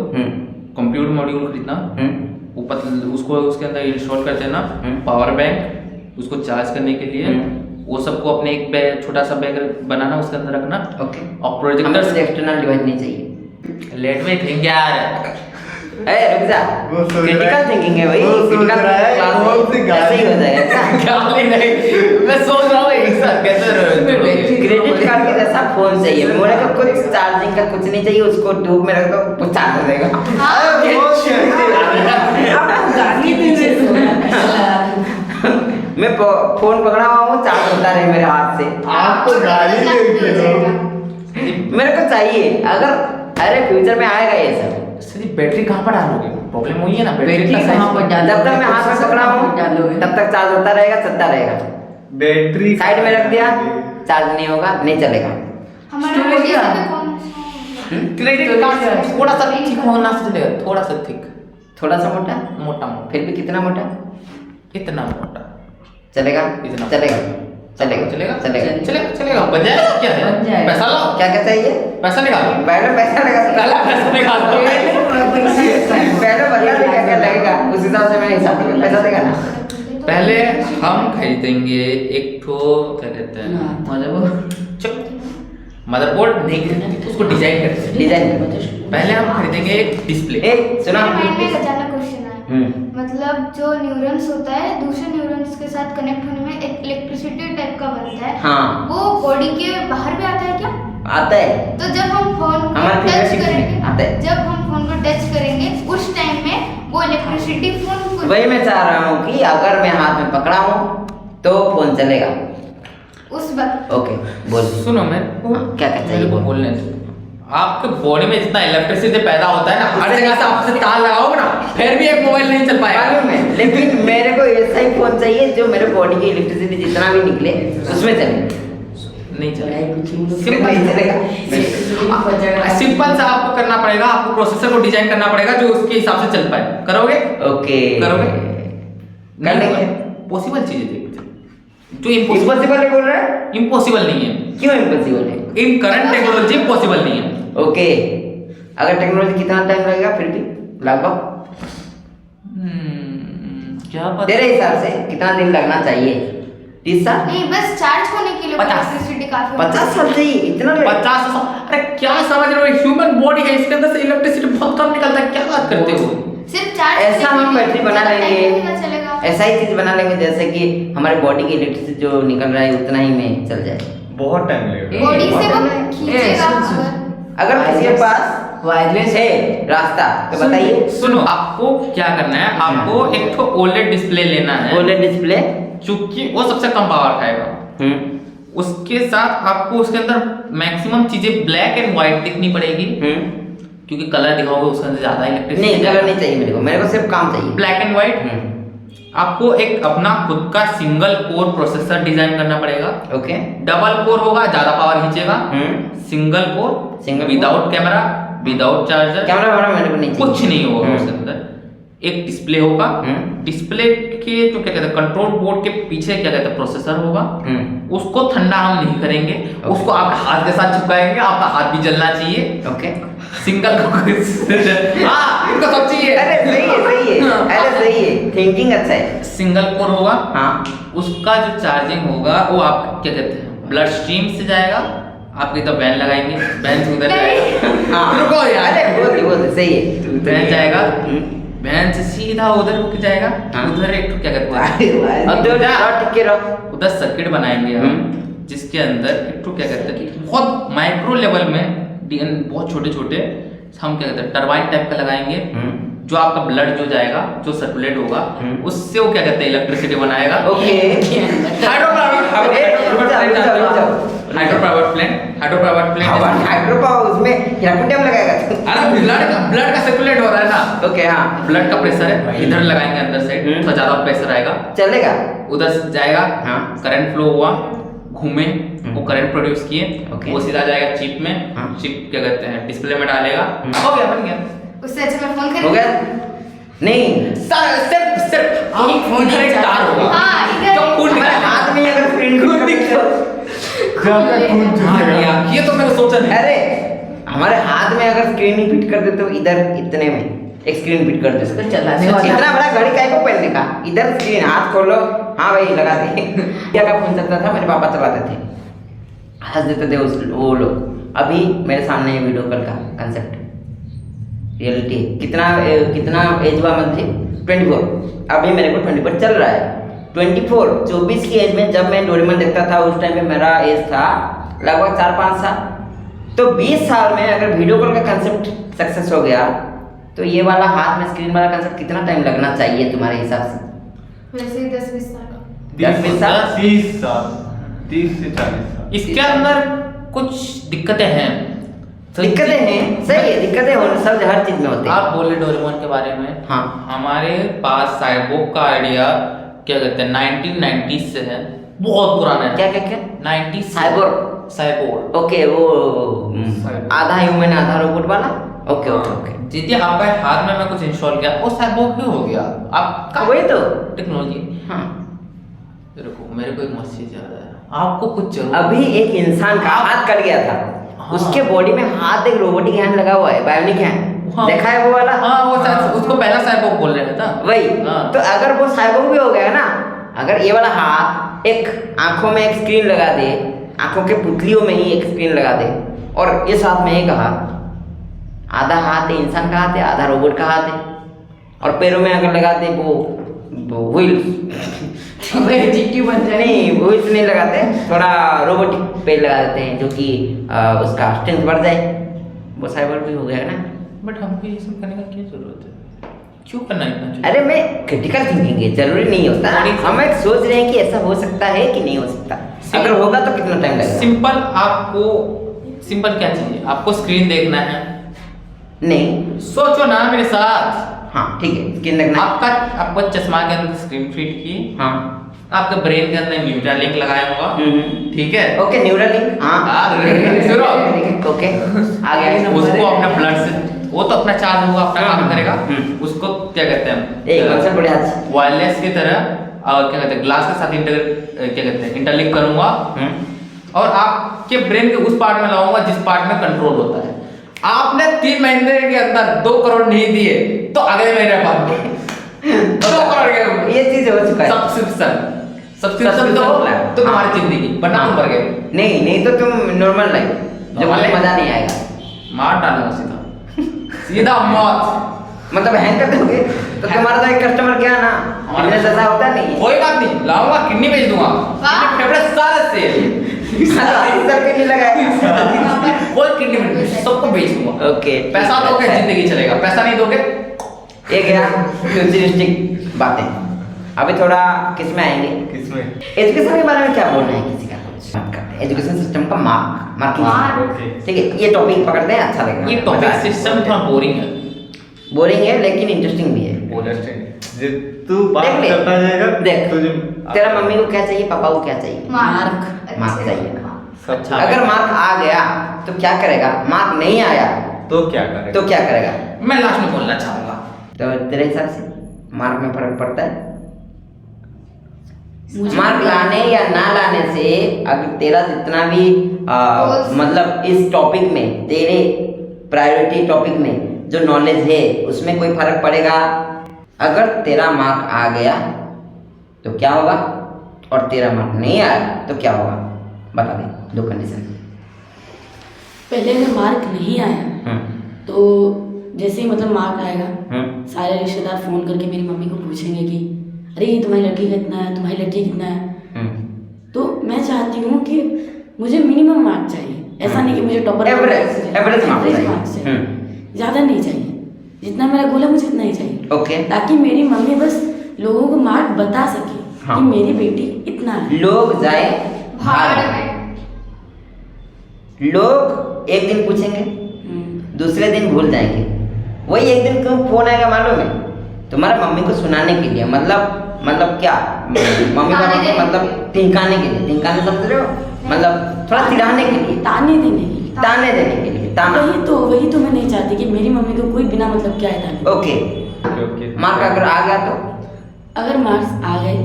कंप्यूटर मॉड्यूल खरीदना, ऊपर उसको उसके अंदर इंस्टॉल कर देना, पावर बैंक उसको चार्ज करने के लिए, वो सबको अपने एक बैग, छोटा सा बैग बनाना, उसके अंदर रखना, ओके, और प्रोजेक्टर एक्सटर्नल डिवाइस नहीं चाहिए। लेट में थिंक यार, ए रुक जा, वो सोच रहा है। क्रिटिकल थिंकिंग है भाई, वो सोच क्रिटिकल रहा है, क्लास कौन सी है, गाली- ऐसे ही हो जाएगा। गाली नहीं, मैं सोच रहा हूँ एक साथ कैसे क्रेडिट कार्ड के जैसा फोन चाहिए, मेरे को कुछ चार्जिंग का कुछ नहीं चाहिए, उसको धूप में रख दो वो चार्ज हो जाएगा। अरे वो गाली देने से मैं फोन पकड़ा हुआ हूँ, चार्ज होता रहे मेरे हाथ से। आप तो गाड़ी लेके हो। मेरे को चाहिए, अगर अरे फ्यूचर में आएगा ये सब। सिर्फ बैटरी कहाँ पर डालोगे? प्रॉब्लम वही है ना, बैटरी का कहाँ पर डालोगे? जब तक मैं हाथ में पकड़ा हूँ डालोगे? तब तक चार्ज होता रहेगा, चलता रहेगा। बैटरी साइड में रख दिया, चार्ज नहीं होगा, नहीं चलेगा। हमारे स्टोरेज बॉडी क्या? से भी कौन क्रेडिट कार्ड थोड़ा सा ठीक होना चलेगा, थोड़ा सा थिक, थोड़ा सा मोटा, मोटा मोटा, फिर भी कितना मोटा इतना मोटा चलेगा? इतना। चलेगा चलेगा चलेगा चलेगा। चलेगा चलेगा, बन जाएगा। क्या है? बन जाएगा। पैसा लाओ, क्या क्या चाहिए? पैसा निकालो, पहले पैसा लगा, पहला पैसा निकालो। पहले बता दे क्या क्या लगेगा, उस हिसाब से मैं हिसाब से पैसा देगा ना। पहले हम खरीदेंगे एक ठो, क्या कहते हैं, मदरबोर्ड नहीं खरीदेंगे, उसको डिजाइन करते हैं। डिजाइन पहले हम खरीदेंगे एक डिस्प्ले। ए सुना, मेरे माइंड में अचानक क्वेश्चन आया, मतलब जो न्यूरॉन्स होता है दूसरे न्यूरॉन्स के साथ कनेक्ट होने में एक इलेक्ट्रिसिटी टाइप का बनता है, हाँ वो बॉडी के बाहर भी आता है क्या? आता है। तो जब हम फोन को हमारे टच fingertips में करेंगे, आता है। जब हम फोन को टच करेंगे उस टाइम में वो इलेक्ट्रिसिटी फोन को वही मैं चाह रहा हूँ कि अगर मैं हाथ में पकड़ा हूँ तो फोन चलेगा। उस वक्त ओके बोल। सुनो मैं क्या क्या चाहिए मेरे को बोल। बोलने दो। आपके बॉडी में जितना इलेक्ट्रिसिटी पैदा होता है ना, हर जगह से आपसे तार लगाओगे ना, फिर भी एक मोबाइल नहीं चल पाएगा। मालूम है, लेकिन मेरे को ऐसा ही फोन चाहिए जो मेरे बॉडी की इलेक्ट्रिसिटी जितना भी निकले उसमें चले। नहीं चलेगा। नहीं चलेगा। सिंपल सा आपको करना पड़ेगा, आपको प्रोसेसर को डिजाइन करना पड़ेगा जो उसके हिसाब से चल पाए। करोगे? ओके करोगे? कर लेंगे। पॉसिबल चीजें देखते जो इम्पॉसिबल इम्पॉसिबल है बोल रहा है? इम्पॉसिबल नहीं है। क्यों इम्पॉसिबल है? इन करंट टेक्नोलॉजी पॉसिबल नहीं है। ओके, अगर टेक्नोलॉजी कितना टाइम लगेगा फिर भी लगभग क्या पता। तेरे हिसाब से कितना दिन लगना चाहिए? 30 साल? नहीं, बस चार्ज होने के लिए 50 इलेक्ट्रिसिटी काफी 50 साल चाहिए? इतना लेट? 50 साल? अरे क्या समझ रहे हो, ह्यूमन बॉडी है, इसके अंदर से इलेक्ट्रिसिटी बहुत कम निकलता है, क्या बात करते हो? सिर्फ चार्ज ऐसा हम बैटरी बना लेंगे, चलेगा। ऐसा ही चीज बना लेंगे जैसे कि हमारे बॉडी की इलेक्ट्रिसिटी जो निकल रहा है उतना ही में चल जाए। बहुत टाइम लगेगा। बॉडी से वो ए, खींचेगा। सुन, सुन। अगर किसी के पास वायरलेस है रास्ता तो बताइए। सुनो, आपको क्या करना है, आपको एक तो ओलेड डिस्प्ले लेना है, OLED डिस्प्ले, क्योंकि वो सबसे कम पावर खाएगा। उसके साथ आपको उसके अंदर मैक्सिमम चीजें ब्लैक एंड व्हाइट दिखनी पड़ेगी, क्योंकि कलर दिखाओगे उसके अंदर ज्यादा इलेक्ट्रिसिटी नहीं कलर नहीं चाहिए मेरे को सिर्फ काम चाहिए। Black and white. आपको एक अपना खुद का सिंगल कोर प्रोसेसर डिजाइन करना पड़ेगा। ओके, डबल कोर होगा, ज्यादा पावर खींचेगा। Single core, Single without camera, without charger, camera वैमरा मेरे को नहीं चाहिए। कुछ नहीं होगा उसके अंदर। एक डिस्प्ले होगा, डिस्प्ले के जो क्या कहते हैं कंट्रोल बोर्ड के पीछे क्या कहते हैं प्रोसेसर होगा। उसको ठंडा हम नहीं करेंगे, उसको आपके हाथ के साथ चिपकाएंगे, आपका हाथ भी जलना चाहिए। ओके, सिंगल हाँ, इनको सब चाहिए। अरे सही है सही है, अरे सही है, थिंकिंग अच्छा है। सिंगल कोर होगा, हाँ उसका जो चार्जिंग होगा वो आप क्या कहते हैं ब्लड स्ट्रीम से जाएगा। आपकी तो वैन लगाएंगे, वैन से उधर जाएगा। हाँ रुको यार, अरे बहुत सही है। वैन जाएगा, वैन से सीधा उधर रुक जाएगा। उधर एक क्या कहते हैं अब तो टिके रहो। उधर सर्किट बनाएंगे हम, जिसके अंदर एक क्या कहते हैं बहुत माइक्रो लेवल में बहुत छोटे छोटे हम क्या कहते हैं टरबाइन टाइप का लगाएंगे, जो आपका ब्लड जो जाएगा जो सर्कुलेट होगा उससे वो क्या कहते हैं इलेक्ट्रिसिटी बनाएगा। ओके, हाइड्रो पावर उसमें हिराकुंडम लगाएगा। अरे ब्लड का सर्कुलेट हो रहा है ना। ओके हाँ, ब्लड का प्रेशर है, इधर लगाएंगे अंदर से तो ज्यादा प्रेशर आएगा, चलेगा। उधर से जाएगा, हाँ। करंट फ्लो हुआ, घूमे, वो करंट प्रोड्यूस किए, ओके। वो सीधा जाएगा चिप में। हाँ। चिप क्या कहते हैं डिस्प्ले में डालेगा, हो गया, बन गया। उससे अच्छा मैं फोन हो खरीद। गया? नहीं सिर्फ हम फोन इधर एक नहीं तार होगा, हाँ, इधर जो खून हमारे निकालेगा। हाथ में अगर स्क्रीन खून निकाल- हाँ, ये तो मैंने सोचा नहीं। अरे हमारे हाथ में अगर स्क्रीन ही फिट कर दे तो इधर इतने में एक स्क्रीन फिट कर दे तो चलाने वाला- इतना बड़ा घड़ी काय को पहनने का, इधर स्क्रीन हाथ खोलो, हाँ भाई लगा दे। क्या का फोन चलता था, मेरे पापा चलाते थे, हंस देते थे वो लोग। अभी मेरे सामने ये वीडियो कॉल का कंसेप्ट रियलिटी कितना एज हुआ मंथली 24, अभी मेरे को 24 चल रहा है। 24 की एज में जब मैं डोरेमोन देखता था उस टाइम पे मेरा एज था लगभग 4-5 साल। तो 20 साल में अगर वीडियो कॉल का कंसेप्ट सक्सेस हो गया तो ये वाला हाथ में स्क्रीन वाला कंसेप्ट कितना टाइम लगना चाहिए तुम्हारे हिसाब से? वैसे ही 10-20 साल। 10-20 साल 30 साल 30 से 40 साल। इसके अंदर कुछ दिक्कतें हैं। दिक्कतें हैं, सही है, दिक्कतें हो सब हर चीज में होते हैं। आप बोले डोरेमोन के बारे में। हाँ। हमारे पास साइबोर्ग का आइडिया क्या कहते हैं 1990s से है, बहुत पुराना है। क्या क्या क्या 90s साइबोर्ग। साइबोर्ग। ओके, वो साइबोर्ग। आधा ह्यूमन आधा रोबोट वाला। Okay okay okay. दीदी आपका हाथ में मैं कुछ इंस्टॉल किया वो साइबोर्ग ही हो गया आपका। वही तो। टेक्नोलॉजी। हाँ, देखो मेरे को एक मस्त चीज याद है, आपको कुछ जरूर अभी एक इंसान का हाथ कट गया था। हाँ। उसके बॉडी में हाथ एक रोबोटिक हैंड लगा हुआ है, बायोनिक हैंड। हाँ। देखा है वो वाला? हाँ वो शायद उसको पहला साइबोर्ग बोल रहे थे ना। वही। हाँ। तो अगर वो साइबोर्ग भी हो गया ना, अगर ये वाला हाथ एक आंखों में एक स्क्रीन लगा दे, आंखों के पुतलियों में ही एक स्क्रीन लगा दे, और ये साथ में एक हाथ, आधा हाथ है इंसान का हाथ है, आधा रोबोट का हाथ है, और पैरों में अगर लगा दे वो व्हील्स जीटी बन जाए। नहीं, व्हील्स नहीं लगाते, थोड़ा रोबोटिक पैर लगा देते हैं जो कि उसका स्ट्रेंथ बढ़ जाए। वो साइबर भी हो गया ना। बट हमको ये सब करने का क्या जरूरत है, क्यों करना इतना चाहिए? अरे मैं क्रिटिकल थिंकिंग है, जरूरी नहीं होता। हम एक सोच रहे हैं कि ऐसा हो सकता है कि नहीं हो सकता। अगर होगा तो कितना टाइम लगेगा? सिंपल, आपको सिंपल क्या चाहिए? आपको स्क्रीन देखना है? नहीं। सोचो ना मेरे साथ। हाँ ठीक है, स्क्रीन देखना है। आपका चश्मा के अंदर स्क्रीन फिट की, हाँ। आपके ब्रेन के अंदर न्यूरा लिंक लगाया होगा, ठीक है? Okay, neural link. हाँ सुनो, ओके, आ गया। उसको अपना ब्लड से, वो तो अपना चार्ज होगा, अपना काम करेगा। उसको क्या कहते एक हैं, कॉन्सेप्ट बढ़िया है। वायरलेस की तरह और क्या कहते हैं ग्लास के साथ क्या कहते हैं इंटरलिंक करूंगा, और आपके ब्रेन के उस पार्ट में लगाऊंगा जिस पार्ट में कंट्रोल होता है। आपने 3 महीने के अंदर 2 करोड़ नहीं दिए तो अगले महीने बाद 2 करोड़ के ये चीज हो चुका है। सब्सक्रिप्शन तो तुम्हारी जिंदगी, वरना तुम मर गए। नहीं तो तुम नॉर्मल लाइफ, जो Normal life? मजा नहीं आएगा। मार डालूंगा सीधा मौत। मतलब हैंग कर दोगे तो तुम्हारा तो एक कस्टमर क्या ना, बिजनेस ऐसा होता नहीं। कोई बात नहीं, लाऊंगा किडनी बेच दूंगा, मेरे फेवरेट सारे से नहीं लगाएगा। कोई किडनी बेच, सबको बेच दूंगा। ओके, पैसा दोगे जिंदगी चलेगा, पैसा नहीं दोगे। ये गया फ्यूचरिस्टिक बातें। अभी थोड़ा किस में आएंगे? किसमें? एजुकेशन के बारे में क्या बोलना है किसी का? कुछ बात करते हैं एजुकेशन सिस्टम का मार्किंग। ठीक है, ये टॉपिक पकड़ते हैं, अच्छा लगेगा। ये टॉपिक सिस्टम थोड़ा बोरिंग है। बोरिंग है लेकिन इंटरेस्टिंग भी है। जे तू बात देख ले। करता जाएगा। देख, तुझे तेरा मम्मी को क्या चाहिए, पापा को क्या चाहिए? मार्क मार्क चाहिए। सब अच्छा। अगर मार्क आ गया तो क्या करेगा? मार्क नहीं आया तो क्या करेगा? तो क्या करेगा? मैं लास्ट में बोलना चाहूंगा, तो तेरे हिसाब से मार्क में फर्क पड़ता है? मुझे मार्क लाने या ना लाने से अगर तेरा जितना भी मतलब इस टॉपिक में, तेरे प्रायोरिटी टॉपिक में जो नॉलेज है उसमें कोई फर्क पड़ेगा? अगर तेरा मार्क आ गया तो क्या होगा, और तेरा मार्क नहीं आया तो क्या होगा? बता दे, 2 कंडीशन। पहले अगर मार्क नहीं आया तो जैसे ही मतलब मार्क आएगा, सारे रिश्तेदार फोन करके मेरी मम्मी को पूछेंगे कि अरे तुम्हारी लड़की का इतना है, तुम्हारी लड़की कितना है। तो मैं चाहती हूँ कि मुझे मिनिमम मार्क चाहिए, ऐसा नहीं कि मुझे टॉपर एवरेज मार्क्स चाहिए, ज़्यादा नहीं चाहिए। जितना मेरा गोल है मुझे इतना ही चाहिए। ओके, ताकि मेरी मम्मी बस लोगों को मार्क बता सके हाँ। कि मेरी बेटी इतना है। लोग जाए भाड़ में। लोग एक दिन पूछेंगे, दूसरे दिन भूल जाएंगे। वही एक दिन क्यों फोन आएगा मालूम है? तुम्हारा मम्मी को सुनाने के लिए, मतलब क्या, मम्मी पापा को मतलब टिंकाने के लिए, टिंकाने समझ रहे हो? मतलब थोड़ा चिढ़ाने के लिए, ताने देने के लिए, ताने देने के लिए, ताना। वही तो मैं नहीं चाहती कि मेरी मम्मी को कोई बिना मतलब क्या है ताने। ओके, मार्क अगर आ गया तो? अगर मार्क्स आ गए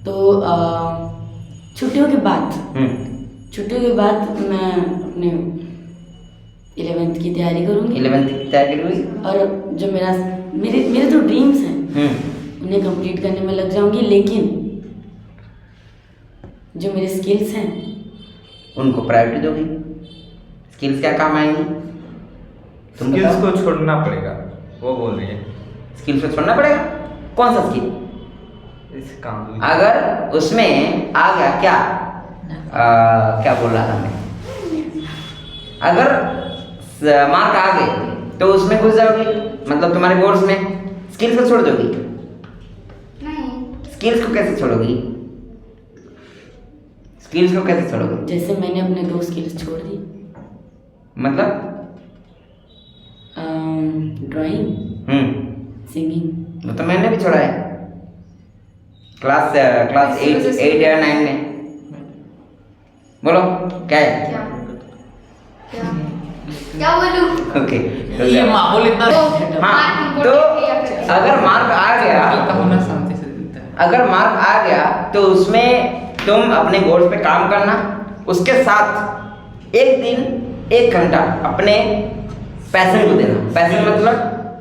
तो छुट्टियों के बाद मैं अपने 11th की तैयारी करूँगी। 11th की तैयारी हुई और जो मेरे जो ड्रीम्स हैं उन्हें कंप्लीट करने में लग जाऊंगी। लेकिन जो मेरे स्किल्स हैं उनको प्रायोरिटी दोगी। स्किल्स क्या काम आएंगी? तुम स्किल्स बताओ। को छोड़ना पड़ेगा, वो बोल रही है। स्किल्स को छोड़ना पड़ेगा? कौन सा स्किल? इस काम अगर उसमें आ गया क्या, क्या बोल रहा था मैं, अगर मार्क आ गए तो उसमें घुस जाओगी, मतलब तुम्हारे कोर्स में। स्किल्स को छोड़ दोगी? नहीं। स्किल्स को कैसे छोड़ोगी? स्किल्स को कैसे छोड़ोगे? जैसे मैंने अपने 2 स्किल्स छोड़ दी, मतलब ड्राइंग, सिंगिंग। वो तो मैंने भी छोड़ा है क्लास 8 या 9 में। बोलो क्या है? क्या क्या बोलूं? ओके ये माहौल इतना हाँ, तो अगर मार्क आ गया, होना शांति से देता है। अगर मार्क आ गया तो उसमें तुम अपने गोल्स पे काम करना, उसके साथ एक दिन 1 घंटा अपने पैशन को देना। पैशन मतलब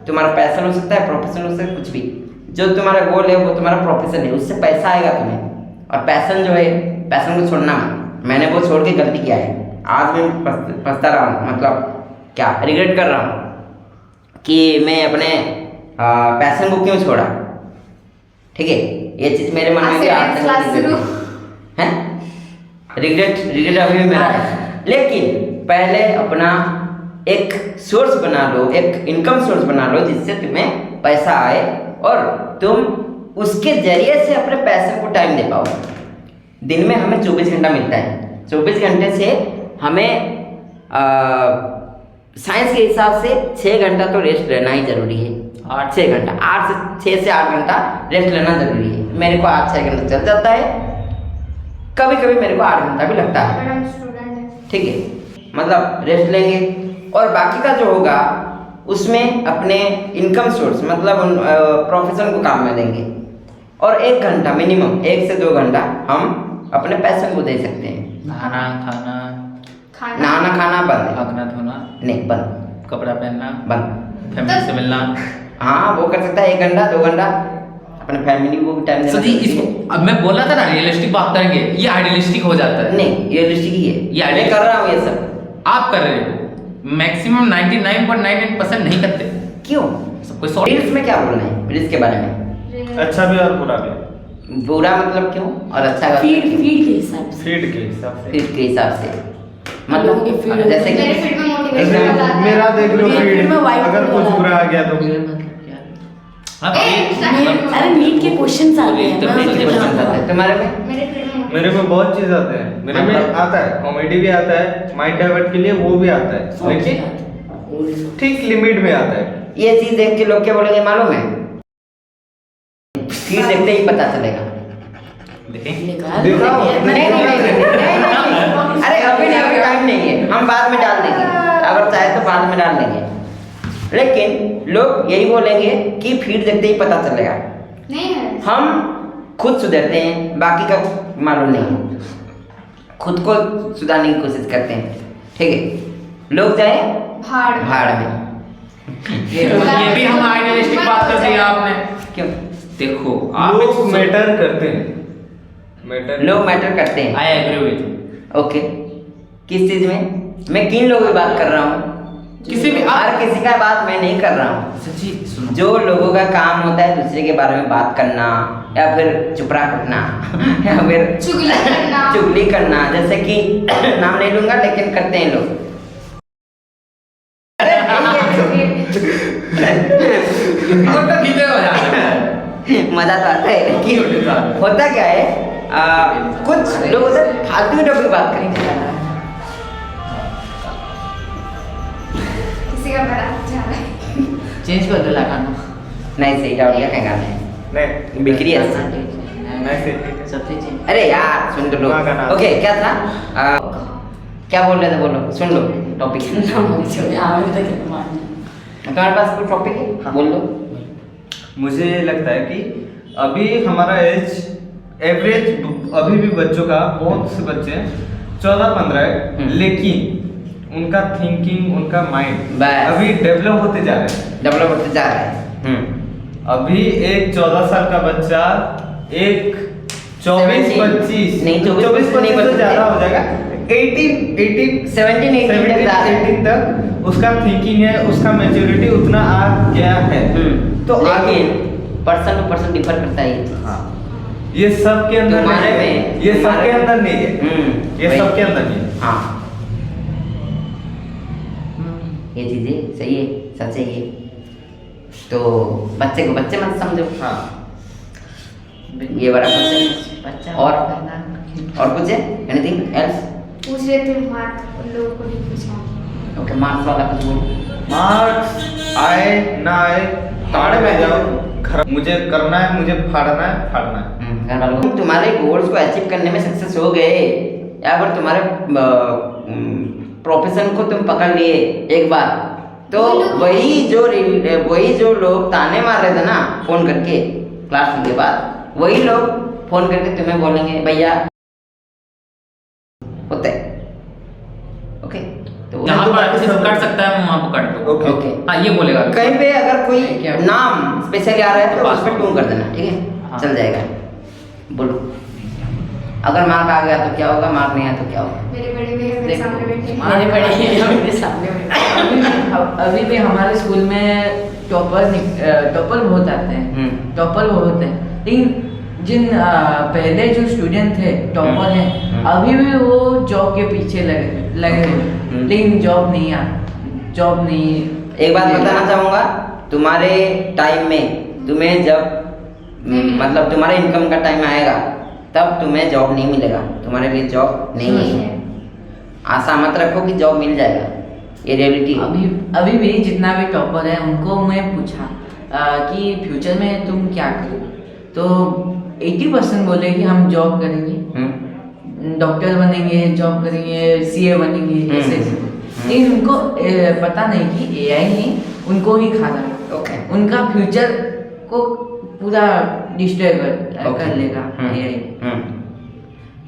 तुम्हारा पैशन हो सकता है, प्रोफेशन हो सकता है, कुछ भी। जो तुम्हारा गोल है वो तुम्हारा प्रोफेशन है, उससे पैसा आएगा तुम्हें। और पैशन जो है, पैशन को छोड़ना मत। मैंने वो छोड़ के गलती किया है, आज मैं पछता रहा हूँ, मतलब क्या रिग्रेट कर रहा हूँ कि मैं अपने पैशन को क्यों छोड़ा। ठीक है, ये चीज़ मेरे मन में भी आज तक है। रिग्रेट अभी भी मेरा है, लेकिन पहले अपना एक सोर्स बना लो, एक इनकम सोर्स बना लो जिससे तुम्हें पैसा आए और तुम उसके जरिए से अपने पैसे को टाइम दे पाओ। दिन में हमें 24 घंटा मिलता है, 24 घंटे से हमें साइंस के हिसाब से 6 घंटा तो रेस्ट लेना ही जरूरी है। 6 घंटा, 6 से 8 घंटा रेस्ट लेना जरूरी है। मेरे को 8-6 घंटा चल जाता है, कभी कभी मेरे को 8 घंटा भी लगता है। ठीक है, मतलब रेस्ट लेंगे और बाकी का जो होगा उसमें अपने इनकम सोर्स मतलब प्रोफेशन को काम में देंगे। और 1 घंटा मिनिमम, 1 से 2 घंटा हम अपने पैशन को दे सकते हैं। नहाना खाना बंद है, भागना धोना नहीं बंद, कपड़ा पहनना बंद। फैमिली से मिलना। हाँ वो कर सकता है, 1 घंटा 2 घंटा अपने फैमिली को भी टाइम देना। सर इसको अब मैं बोल रहा था ना रियलिस्टिक बात करेंगे, ये आइडियलिस्टिक हो जाता है। नहीं, रियलिस्टिक ही है, ये मैं कर रहा हूँ ये सब। आप कर रहे हो, मैक्सिमम 99.99% नहीं करते। क्यों? सब कोई सॉरी रील्स में क्या बोलना है रील्स के बारे में? अच्छा भी और बुरा भी। बुरा मतलब क्यों और अच्छा का? फीड के हिसाब से, फीड के हिसाब से। फीड के हिसाब से लोगों के feed जैसे मेरे कि फीड में मोटिवेशन जैसे आता है। मेरा देख लो मेरे फीड, feed में white अगर कुछ color बुरा आ गया तो अरे नीट के क्वेश्चंस आ गए हैं, तो मैं नीट के उसके questions बाद- आता है तुम्हारे में? मेरे फीड में मेरे में बहुत चीज आते हैं। मेरे में मतलब? आता है कॉमेडी भी आता है, माइंड डाइवर्ट के लिए वो भी आता है, लेकिन ठीक लिमिट में आता है। ये चीज देख के लोग क्या बोलेंगे मालूम है? फीड देखते ही पता चलेगा। देखें निकाल दिखाओ। नहीं। अरे अभी नहीं, अभी टाइम नहीं है, हम बाद में डाल देंगे, अगर चाहे तो बाद में डाल देंगे। लेकिन लोग यही बोलेंगे कि फीड देखते ही पता चलेगा। नहीं है। हम खुद सुधरते हैं, बाकी का मालूम नहीं है। खुद को सुधारने की कोशिश करते हैं। ठीक है, लोग जाए भाड़ में। ये भी हम आइडियलिस्टिक बात कर दी आपने। क्यों? देखो लोग मैटर करते हैं, मैटर लोग मैटर करते हैं। आई एग्री विद ओके, किस चीज में? मैं किन लोगों की बात कर रहा हूँ? किसी भी हर किसी का बात मैं नहीं कर रहा हूँ। सच्ची सुनो, जो लोगों का काम होता है दूसरे के बारे में बात करना या फिर चुपरा कटना या फिर चुगली करना, जैसे कि नाम नहीं लूंगा लेकिन करते हैं लोग। मजा तो आता है, लेकिन होता क्या है कुछ लोग उधर फालतू की बात करेंगे। किसी का बड़ा जा रहा है। चेंज कर दो लगाना। नहीं सही डाउट क्या गाना है? नहीं बिक्री है। सबसे चेंज। अरे यार सुन तो लो। वहाँ का नाम। ओके क्या था? क्या बोल रहे थे, बोलो, सुन लो टॉपिक। तुम्हारे पास कोई टॉपिक है? बोल लो। मुझे लगता है कि अभी हमारा एवरेज अभी भी बच्चों का, बहुत से बच्चे 14-15 है, लेकिन उनका थिंकिंग, उनका माइंड बस। अभी डेवलप होते जा रहे हैं। डेवलप होते जा रहा है। अभी एक 14 साल का बच्चा, एक 24-25 नहीं, 24 को नहीं तो बदलते। ज्यादा हो जाएगा, 18 17 18 तक उसका थिंकिंग है, उसका मैच्योरिटी उतना आ गया है। तो आगे पर्सन टू पर्सन डिफर करता है। हाँ, ये सब के अंदर तुम्हारे नहीं है, में- ये सब तुम्हारे के में- अंदर नहीं है, ये वही। सब के अंदर नहीं है। हाँ, ये चीजें सही है, सच है ये। तो बच्चे को बच्चे मत समझो। हाँ, ये बड़ा क्वेश्चन है। बच्चा और करना और कुछ है? Anything else? पूछ रहे थे मार्क उन लोगों को नहीं पूछा। ओके, मार्क्स वाला कुछ बोलो। मार्क्स आए ना आए, ताड़े में जाओ, घर मुझे करना है, मुझे फाड़ना है, फाड़ना है। घर वालों को तुम्हारे गोल्स को अचीव करने में सक्सेस हो गए, या फिर तुम्हारे प्रोफेशन को तुम पकड़ लिए एक बार, तो वही जो लोग ताने मार रहे थे ना फोन करके क्लास के बाद, वही लोग फोन करके तुम्हें बोलेंगे भैया होता है। ओके, तो जहाँ पर अच्छे से कर सकता है मैं वहाँ पर कर दूँ। ओके। हाँ ये बोलेगा कहीं पे अगर कोई नाम स्पेशली आ रहा है तो उस पर टून कर देना, ठीक है? हाँ। चल जाएगा। बोलो, अगर मार्क आ गया तो क्या होगा, मार्क नहीं आया तो क्या होगा? मेरे बड़े भैया मेरे सामने बैठे हैं। मेरे बड़े भैया मेरे सामने बैठे। अभी भी हमारे स्कूल में टॉपर बहुत आते हैं, टॉपर बहुत हैं, लेकिन जिन पहले जो स्टूडेंट थे टॉपर हैं, अभी भी वो जॉब के पीछे लगे हैं, लेकिन जॉब नहीं। एक बात बताना चाहूँगा, तुम्हारे टाइम में तुम्हें जब मतलब तुम्हारे इनकम का टाइम आएगा तब तुम्हें जॉब नहीं मिलेगा, तुम्हारे लिए जॉब नहीं है। आशा मत रखो कि जॉब मिल जाएगा, ये रियलिटी है। अभी भी जितना भी टॉपर है उनको मैं पूछा कि फ्यूचर में तुम क्या करो, तो 80% बोले कि हम जॉब करेंगे, डॉक्टर बनेंगे, जॉब करेंगे, सीए बनेंगे, ऐसे। लेकिन उनको पता नहीं कि एआई ने उनको ही खा रहा है, उनका फ्यूचर को पूरा डिस्ट्रॉय कर लेगा एआई।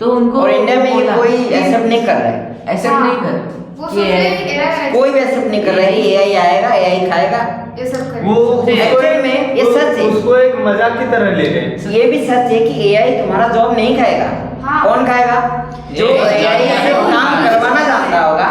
तो उनको और इंडिया में ये कोई एक्सेप्ट नहीं कर रहा है, एक्सेप्ट नहीं कर वो कि सोच रहे हैं कि AI कोई भी एक्सेप्ट नहीं कर रहा है कि एआई आएगा, एआई खाएगा। ये सब कर वो एक्चुअल में ये सच है, उसको एक मजाक की तरह ले रहे हैं। ये भी सच है कि एआई तुम्हारा जॉब नहीं खाएगा। हाँ। कौन खाएगा? जो एआई से काम करवाना जानता होगा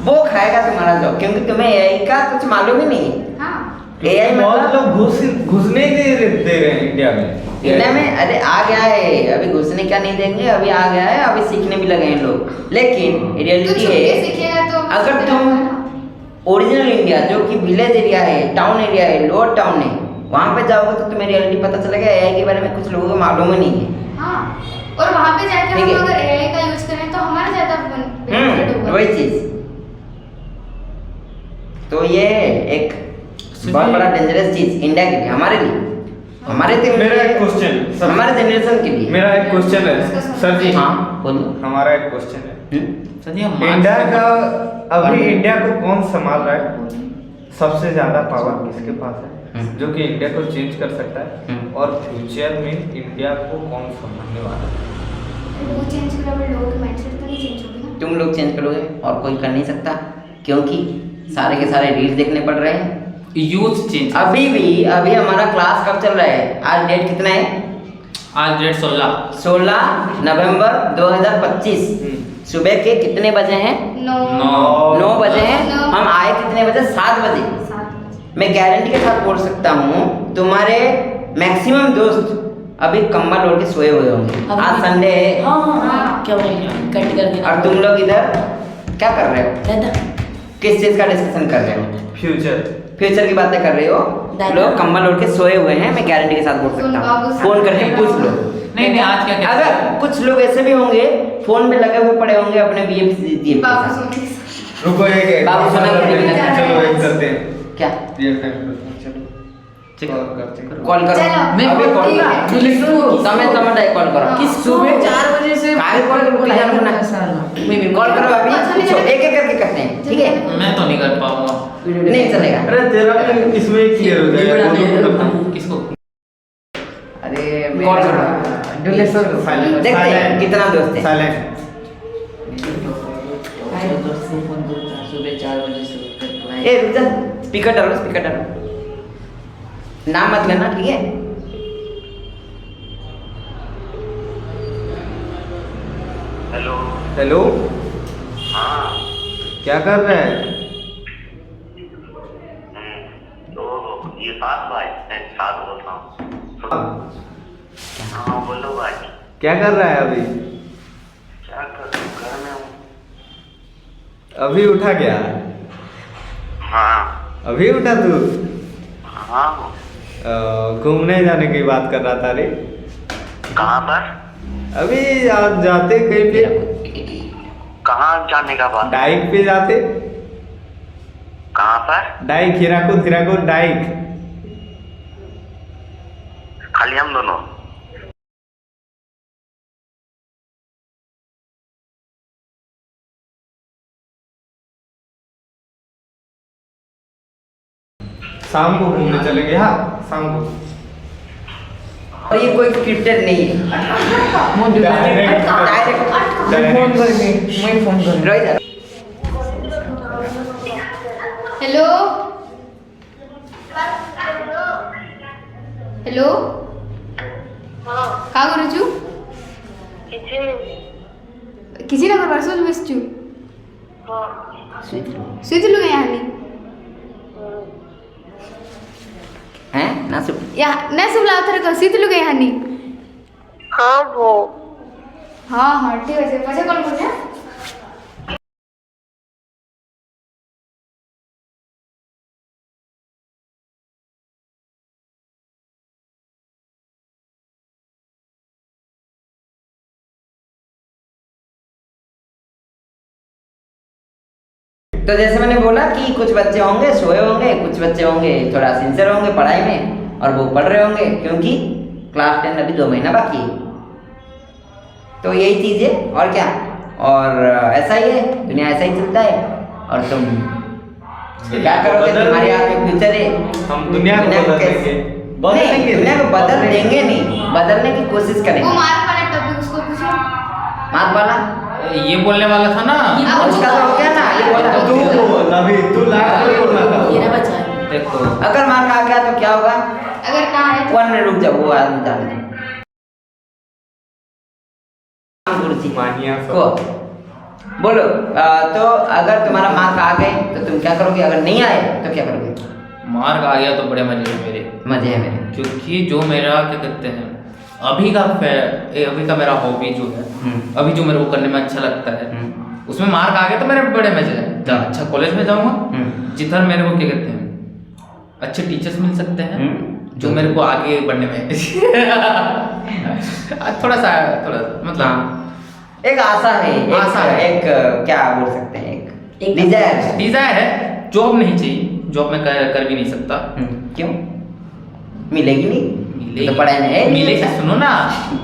वो खाएगा तुम्हारा जॉब, क्योंकि तुम्हें एआई का कुछ मालूम ही नहीं है। हाँ एआई बहुत मतलब लोग घुसने ही दे रहे हैं इंडिया में। इंडिया में अरे आ गया है, अभी घुसने क्या नहीं देंगे, अभी आ गया है, अभी सीखने भी लगे हैं लोग। लेकिन तो रियलिटी छुप के है, सीखेगा तो अगर तुम ओरिजिनल इंडिया जो कि विलेज एरिया है, टाउन एरिया है, लोअर टाउन है, वहाँ पे जाओगे तो तुम्हें रियलिटी पता चलेगा एआई के बारे में कुछ लोगों को मालूम ही नहीं है। हाँ, और वहाँ पे जाके ठीक हम है। अगर AI का यूज करें तो हमारा ज्यादा बेनिफिट होगा। वही चीज, तो ये एक बहुत बड़ा डेंजरस चीज इंडिया के लिए, हमारे लिए, हमारे मेरा एक क्वेश्चन, हमारे जनरेशन के लिए। मेरा एक क्वेश्चन है सर जी। हाँ बोलो। हमारा एक क्वेश्चन है, सर जी इंडिया का अभी इंडिया को कौन संभाल रहा है? सबसे ज्यादा पावर किसके पास है जो कि इंडिया को चेंज कर सकता है? और फ्यूचर में इंडिया को कौन संभालने वाला है? वो चेंज करा पर लोगों के माइंडसेट तो नहीं चेंज होगी ना। तुम लोग चेंज करोगे और कोई कर नहीं सकता, क्योंकि सारे के सारे रील्स देखने पड़ रहे हैं। Youth change. अभी हमारा क्लास कब चल रहा है? आज डेट कितना है? आज डेट 16 नवंबर 2025। सुबह के कितने बजे हैं? 9 बजे हैं। हम आए कितने बजे? 7 बजे। मैं गारंटी के साथ बोल सकता हूँ तुम्हारे मैक्सिमम दोस्त अभी कंबल ओढ़ के सोए हुए होंगे। आज संडे है। हाँ क्या बोल कट कर देना। और तुम लोग इधर क्या कर रहे हो? किस चीज का डिस्कशन कर रहे हो? फ्यूचर की बातें कर रहे हो। लोग कंबल ओढ़ के सोए हुए हैं, मैं गारंटी के साथ बोल सकता हूँ। फोन करके पूछ लो। नहीं आज क्या अगर कुछ लोग ऐसे भी होंगे फोन में लगे हुए पड़े होंगे अपने बीएफ रुको एक बाबू सुना चलो एक करते हैं क्या? कॉल कॉल करो। चलो। अभी कॉल ठीक है। करो। समय कॉल करो। किस सुबह 4 बजे से काहे कॉल करो? क्या करना है? कॉल करो अभी। पूछो, एक एक करके करते हैं, ठीक है? मैं तो नहीं कर पाऊंगा। नहीं चलेगा। अरे तेरा इसमें क्लियर हो जाएगा। किसको? अरे कॉल करो। डुलेसर देखते हैं कितना दोस्त है। साइलेंट फोन करता सुबह 4 बजे से। ए रुक जा, स्पीकर डालो। नाम मत लेना, ठीक है? हेलो हाँ क्या कर रहे हैं? तो ये साथ भाई साथ बोलता हूँ। हाँ बोलो भाई। क्या कर रहा है अभी? क्या कर घर में हूँ। अभी उठा क्या? हाँ अभी उठा तू? हाँ घूमने जाने की बात कर रहा था रे। कहाँ पर? अभी आप जाते कहीं पे, कहाँ जाने का बात? डाइक पे जाते, कहाँ पर? Dyke, Hirakud dyke. खाली हम दोनों? शाम को घूमने चलेंगे। हाँ शाम को। और ये कोई स्क्रिप्टेड नहीं है, डायरेक्ट फोन करेंगे, मैं फोन करूँगा। रोहित हेलो हेलो का करू छू? किसी ना करवा सोच बस छू सुई लू यहाँ नहीं हैं ना सुन यहाँ नहीं सुबह उतर कर सीत लू यहाँ नहीं। हाँ वो हाँ हाँ ठीक है पछे कॉल करते हैं। तो जैसे मैंने बोला कि कुछ बच्चे होंगे सोए होंगे, कुछ बच्चे होंगे थोड़ा सिंसियर होंगे पढ़ाई में, और वो पढ़ रहे होंगे क्योंकि क्लास 10 अभी 2 महीना बाकी है। तो यही चीज़ है और क्या, और ऐसा ही है, दुनिया ऐसा ही चलता है। और तुम क्या करोगे, तुम्हारे हाथ में फ्यूचर है। हम दुनिया को बदल देंगे। नहीं, दुनिया को बदल देंगे नहीं, बदलने की कोशिश वो करेंगे। मार्क वाला टॉपिक उसको पूछो। मार्क वाला ये बोलने वाला था ना, उसका तो हो गया ना, ये बोला तू बोल, अभी तू लास्ट में बोलना था। मेरा बचा है। देखो अगर मार्क आ गया तो क्या होगा, अगर ना आए तो 1 मिनट रुक जाओ, वो आदमी जाने दो। मानिया को बोलो तो अगर तुम्हारा मार्क आ गए तो तुम क्या करोगे, अगर नहीं आए तो क्या करोगे? मार्क आ गया तो बड़े मजे हैं मेरे, मजे है मेरे। क्योंकि जो मेरा क्या कहते हैं अभी का मेरा हॉबी जो है, अभी जो मेरे को करने में अच्छा लगता है, उसमें मार्क आ गया तो मेरे बड़े मजे हैं। अच्छा कॉलेज में जाऊंगा जिधर मेरे को क्या कहते हैं अच्छे टीचर्स मिल सकते हैं जो मेरे को आगे बढ़ने में थोड़ा सा मतलब एक आशा है, आशा है। एक क्या बोल सकते हैं, एक डिजायर। डिजायर है। जॉब नहीं चाहिए, जॉब में कर भी नहीं सकता। क्यों? मिलेगी नहीं, मिलेगी तो पढ़ाई में है नहीं मिलेगी। अच्छा। सुनो ना,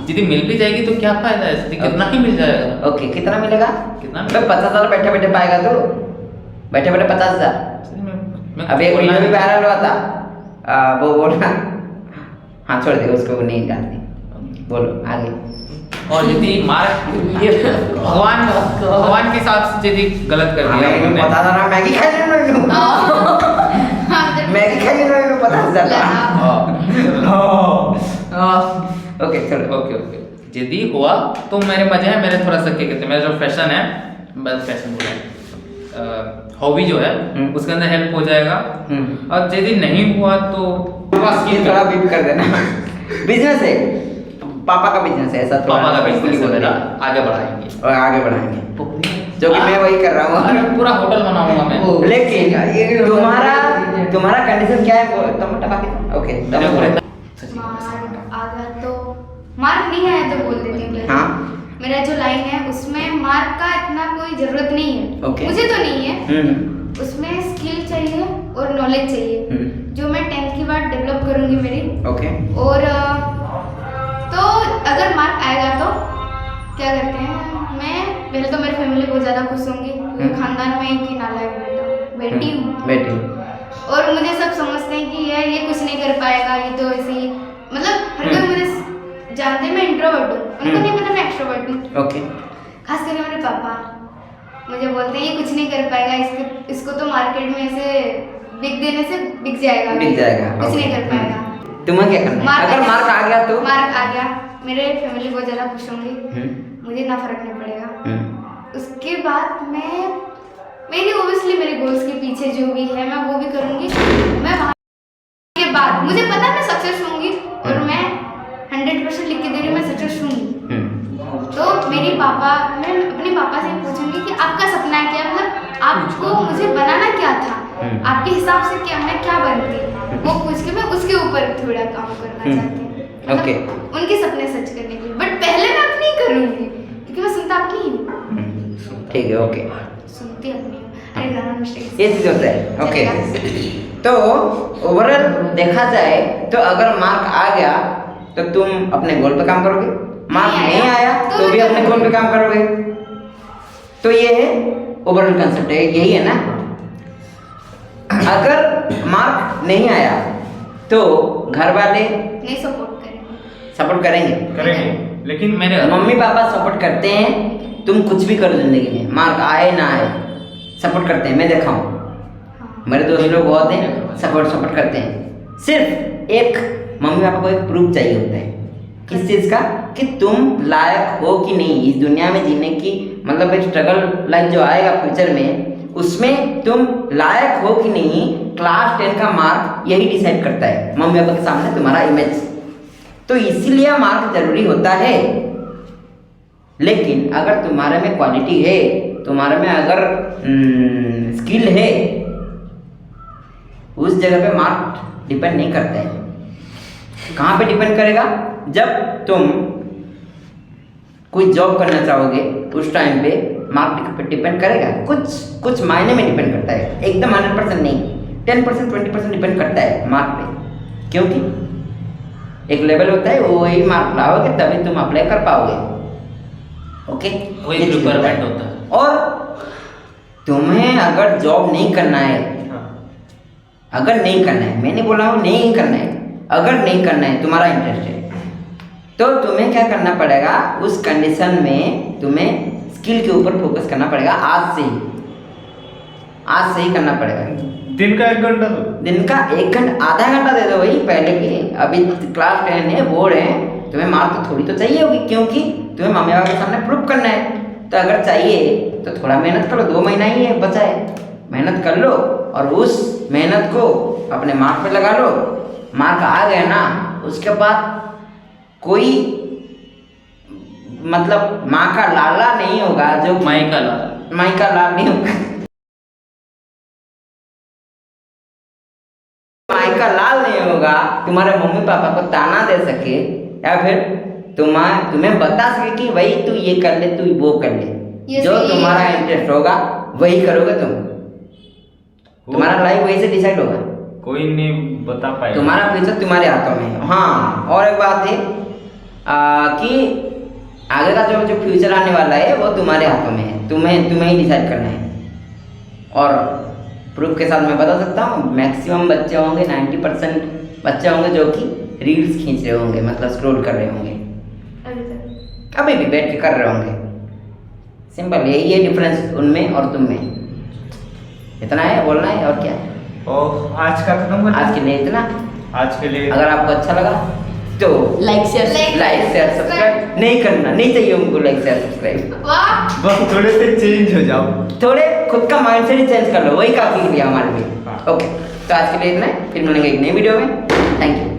यदि मिल भी जाएगी तो क्या फायदा है, यदि कितना ही मिल जाएगा। ओके, कितना मिलेगा? कितना तो 50,000 बैठे बैठे पाएगा तू, बैठे बैठे 50,000। अब एक वीडियो भी वायरल हुआ था, वो बोला, हाँ छोड़ दे उसको, वो नहीं जानती। बोलो आगे। और यदि मार्क ये भगवान के हिसाब से यदि गलत कर दिया मैं उन्होंने, बता रहा मैगी खाई लेना, मैगी खाई लेना 50,000। ओके चलो। ओके यदि हुआ तो मेरे मजे हैं, मेरे थोड़ा सा क्या कहते हैं, मेरा जो फैशन है, बस फैशन बोला हॉबी जो है उसके अंदर हेल्प हो जाएगा। और यदि नहीं हुआ तो ये थोड़ा बीप कर देना। बिजनेस है, पापा का बिजनेस है, ऐसा पापा का बिजनेस है बोल मेरा, देना। आगे बढ़ाएंगे और आगे बढ़ाएंगे, जो कि मैं वही कर रहा हूँ। पूरा होटल बनाऊंगा मैं। लेकिन तुम्हारा कंडीशन क्या है, टमाटर बाकी ओके मार्क आ गया तो मार्क नहीं आया तो बोल देती हूँ पहले। हाँ। मेरा जो लाइन है उसमें मार्क का इतना कोई जरूरत नहीं है। ओके। मुझे तो नहीं है, उसमें स्किल चाहिए और नॉलेज चाहिए जो मैं 10th के बाद डेवलप करूंगी मेरी। ओके। और तो अगर मार्क आएगा तो क्या करते हैं, मैं पहले तो मेरी फैमिली बहुत ज़्यादा खुश होंगी क्योंकि खानदान में एक ही नालायक बेटी हूँ। बेटी। और मुझे सब समझते हैं कि ये कुछ नहीं कर पाएगा, ये तो ऐसे ही, मतलब हर कोई मुझे जानते हैं मैं इंट्रोवर्ट हूँ, उनको नहीं पता मैं एक्सट्रोवर्ट हूँ। ओके। खास करके मेरे पापा मुझे बोलते हैं ये कुछ नहीं कर पाएगा, इसको तो मार्केट में ऐसे बिक देने से बिक जाएगा, कुछ नहीं कर पाएगा। तुम्हें क्या करना है? अगर मार्क आ गया तो? मार्क आ गया, मेरे फैमिली बहुत ज़्यादा खुश होंगी, मुझे ना फर्क नहीं पड़ेगा। उसके बाद मेरी ओबियसली मेरे गोल्स के पीछे जो भी है मैं वो भी करूँगी। मैं वहाँ के बाद मुझे पता है मैं सक्सेस होंगी और मैं 100% लिख के दे रही हूँ, मैं सक्सेस होंगी। तो मैं अपने पापा से पूछूंगी कि आपका सपना है क्या, मतलब आपको मुझे बनाना क्या था, आपके हिसाब से क्या मैं क्या बनती, वो पूछ के मैं उसके ऊपर थोड़ा काम करना चाहती हूँ, ओके। उनके सपने सच करने के लिए। बट पहले मैं अपनी नहीं करूँगी क्योंकि मैं सुनता अपनी ही हूँ। ठीक है, ओके, सुनती अपनी हूँ। अरे ग्रामर मिस्टेक ये चीज होता है। ओके, तो ओवरऑल देखा जाए तो अगर मार्क आ गया तो तुम अपने गोल पे काम करोगे, मार्क नहीं आया तो भी अपने गोल पे काम करोगे। तो ये है ओवरऑल कंसेप्ट है, यही है ना। अगर मार्क नहीं आया तो घर वाले नहीं सपोर्ट करेंगे, करेंगे, लेकिन मेरे मम्मी पापा सपोर्ट करते हैं, तुम कुछ भी करो जिंदगी में, मार्क आए ना आए सपोर्ट करते हैं। मैं देखा हूँ, मेरे दोस्त लोग बहुत हैं, सपोर्ट करते हैं। सिर्फ एक मम्मी पापा को एक प्रूफ चाहिए होता है, किस चीज़ का, कि तुम लायक हो कि नहीं इस दुनिया में जीने की, मतलब एक स्ट्रगल लाइफ जो आएगा फ्यूचर में, उसमें तुम लायक हो कि नहीं। क्लास 10 का मार्क यही डिसाइड करता है, मम्मी पापा के सामने तुम्हारा इमेज। तो इसीलिए मार्क जरूरी होता है। लेकिन अगर तुम्हारे में क्वालिटी है, तुम्हारे में अगर स्किल है, उस जगह पे मार्क डिपेंड नहीं करता है। कहाँ पे डिपेंड करेगा, जब तुम कोई जॉब करना चाहोगे उस टाइम पे मार्क पे डिपेंड करेगा। कुछ मायने में डिपेंड करता है, एकदम 100% नहीं, 10% 20% डिपेंड करता है मार्क पे। क्योंकि एक लेवल होता है, वो वही मार्क लाओगे तभी तुम अप्लाई कर पाओगे। ओके, वही रिक्वायरमेंट होता है। और तुम्हें अगर जॉब नहीं करना है, अगर नहीं करना है, मैंने बोला हूँ नहीं करना है, अगर नहीं करना है, तुम्हारा इंटरेस्ट है, तो तुम्हें क्या करना पड़ेगा, उस कंडीशन में तुम्हें स्किल के ऊपर फोकस करना पड़ेगा। आज से ही करना पड़ेगा। दिन का 1 घंटा दो, दिन का 1 घंटा, आधा घंटा दे दो वही पहले की। अभी क्लास 10 है, बोर्ड है, तुम्हें मार्क तो थोड़ी तो चाहिए होगी, क्योंकि तुम्हें मम्मी पापा के सामने प्रूफ करना है। तो अगर चाहिए तो थोड़ा मेहनत करो, 2 महीना ही है बचा है, मेहनत कर लो और उस मेहनत को अपने मार्क पे लगा लो। मार्क आ गया ना, उसके बाद कोई मतलब माँ का लाला नहीं होगा, जो माई का लाल नहीं होगा, माई का लाल नहीं होगा, तुम्हारे मम्मी पापा को ताना दे सके या फिर तुम्हें बता सके कि भाई तू ये कर ले, तू वो कर ले, जो तुम्हारा इंटरेस्ट होगा वही करोगे तुम, तुम्हारा लाइफ वही से डिसाइड होगा। कोई नहीं बता पाएगा, तुम्हारा फ्यूचर तुम्हारे हाथों में है। हाँ, और एक बात है कि आगे का जो फ्यूचर आने वाला है वो तुम्हारे हाथों में है, तुम्हें ही डिसाइड करना है। और प्रूफ के साथ मैं बता सकता हूँ, मैक्सिमम बच्चे होंगे, 90% बच्चे होंगे जो कि रील्स खींच रहे होंगे, मतलब स्क्रॉल कर रहे होंगे, अभी भी बैठ के कर रहे होंगे। सिंपल यही है डिफरेंस उनमें और तुम में, इतना है बोलना है। और क्या, और आज का खत्म करना, आज के लिए इतना। आज के लिए अगर आपको अच्छा लगा तो लाइक शेयर सब्सक्राइब नहीं करना, नहीं चाहिए उनको लाइक शेयर सब्सक्राइब। वाह, बस थोड़े से चेंज हो जाओ, थोड़े खुद का माइंडसेट ही चेंज कर लो, वही काफी है हमारे लिए। ओके, तो आज के लिए इतना है, फिर मिलेंगे एक नई वीडियो में। Thank you.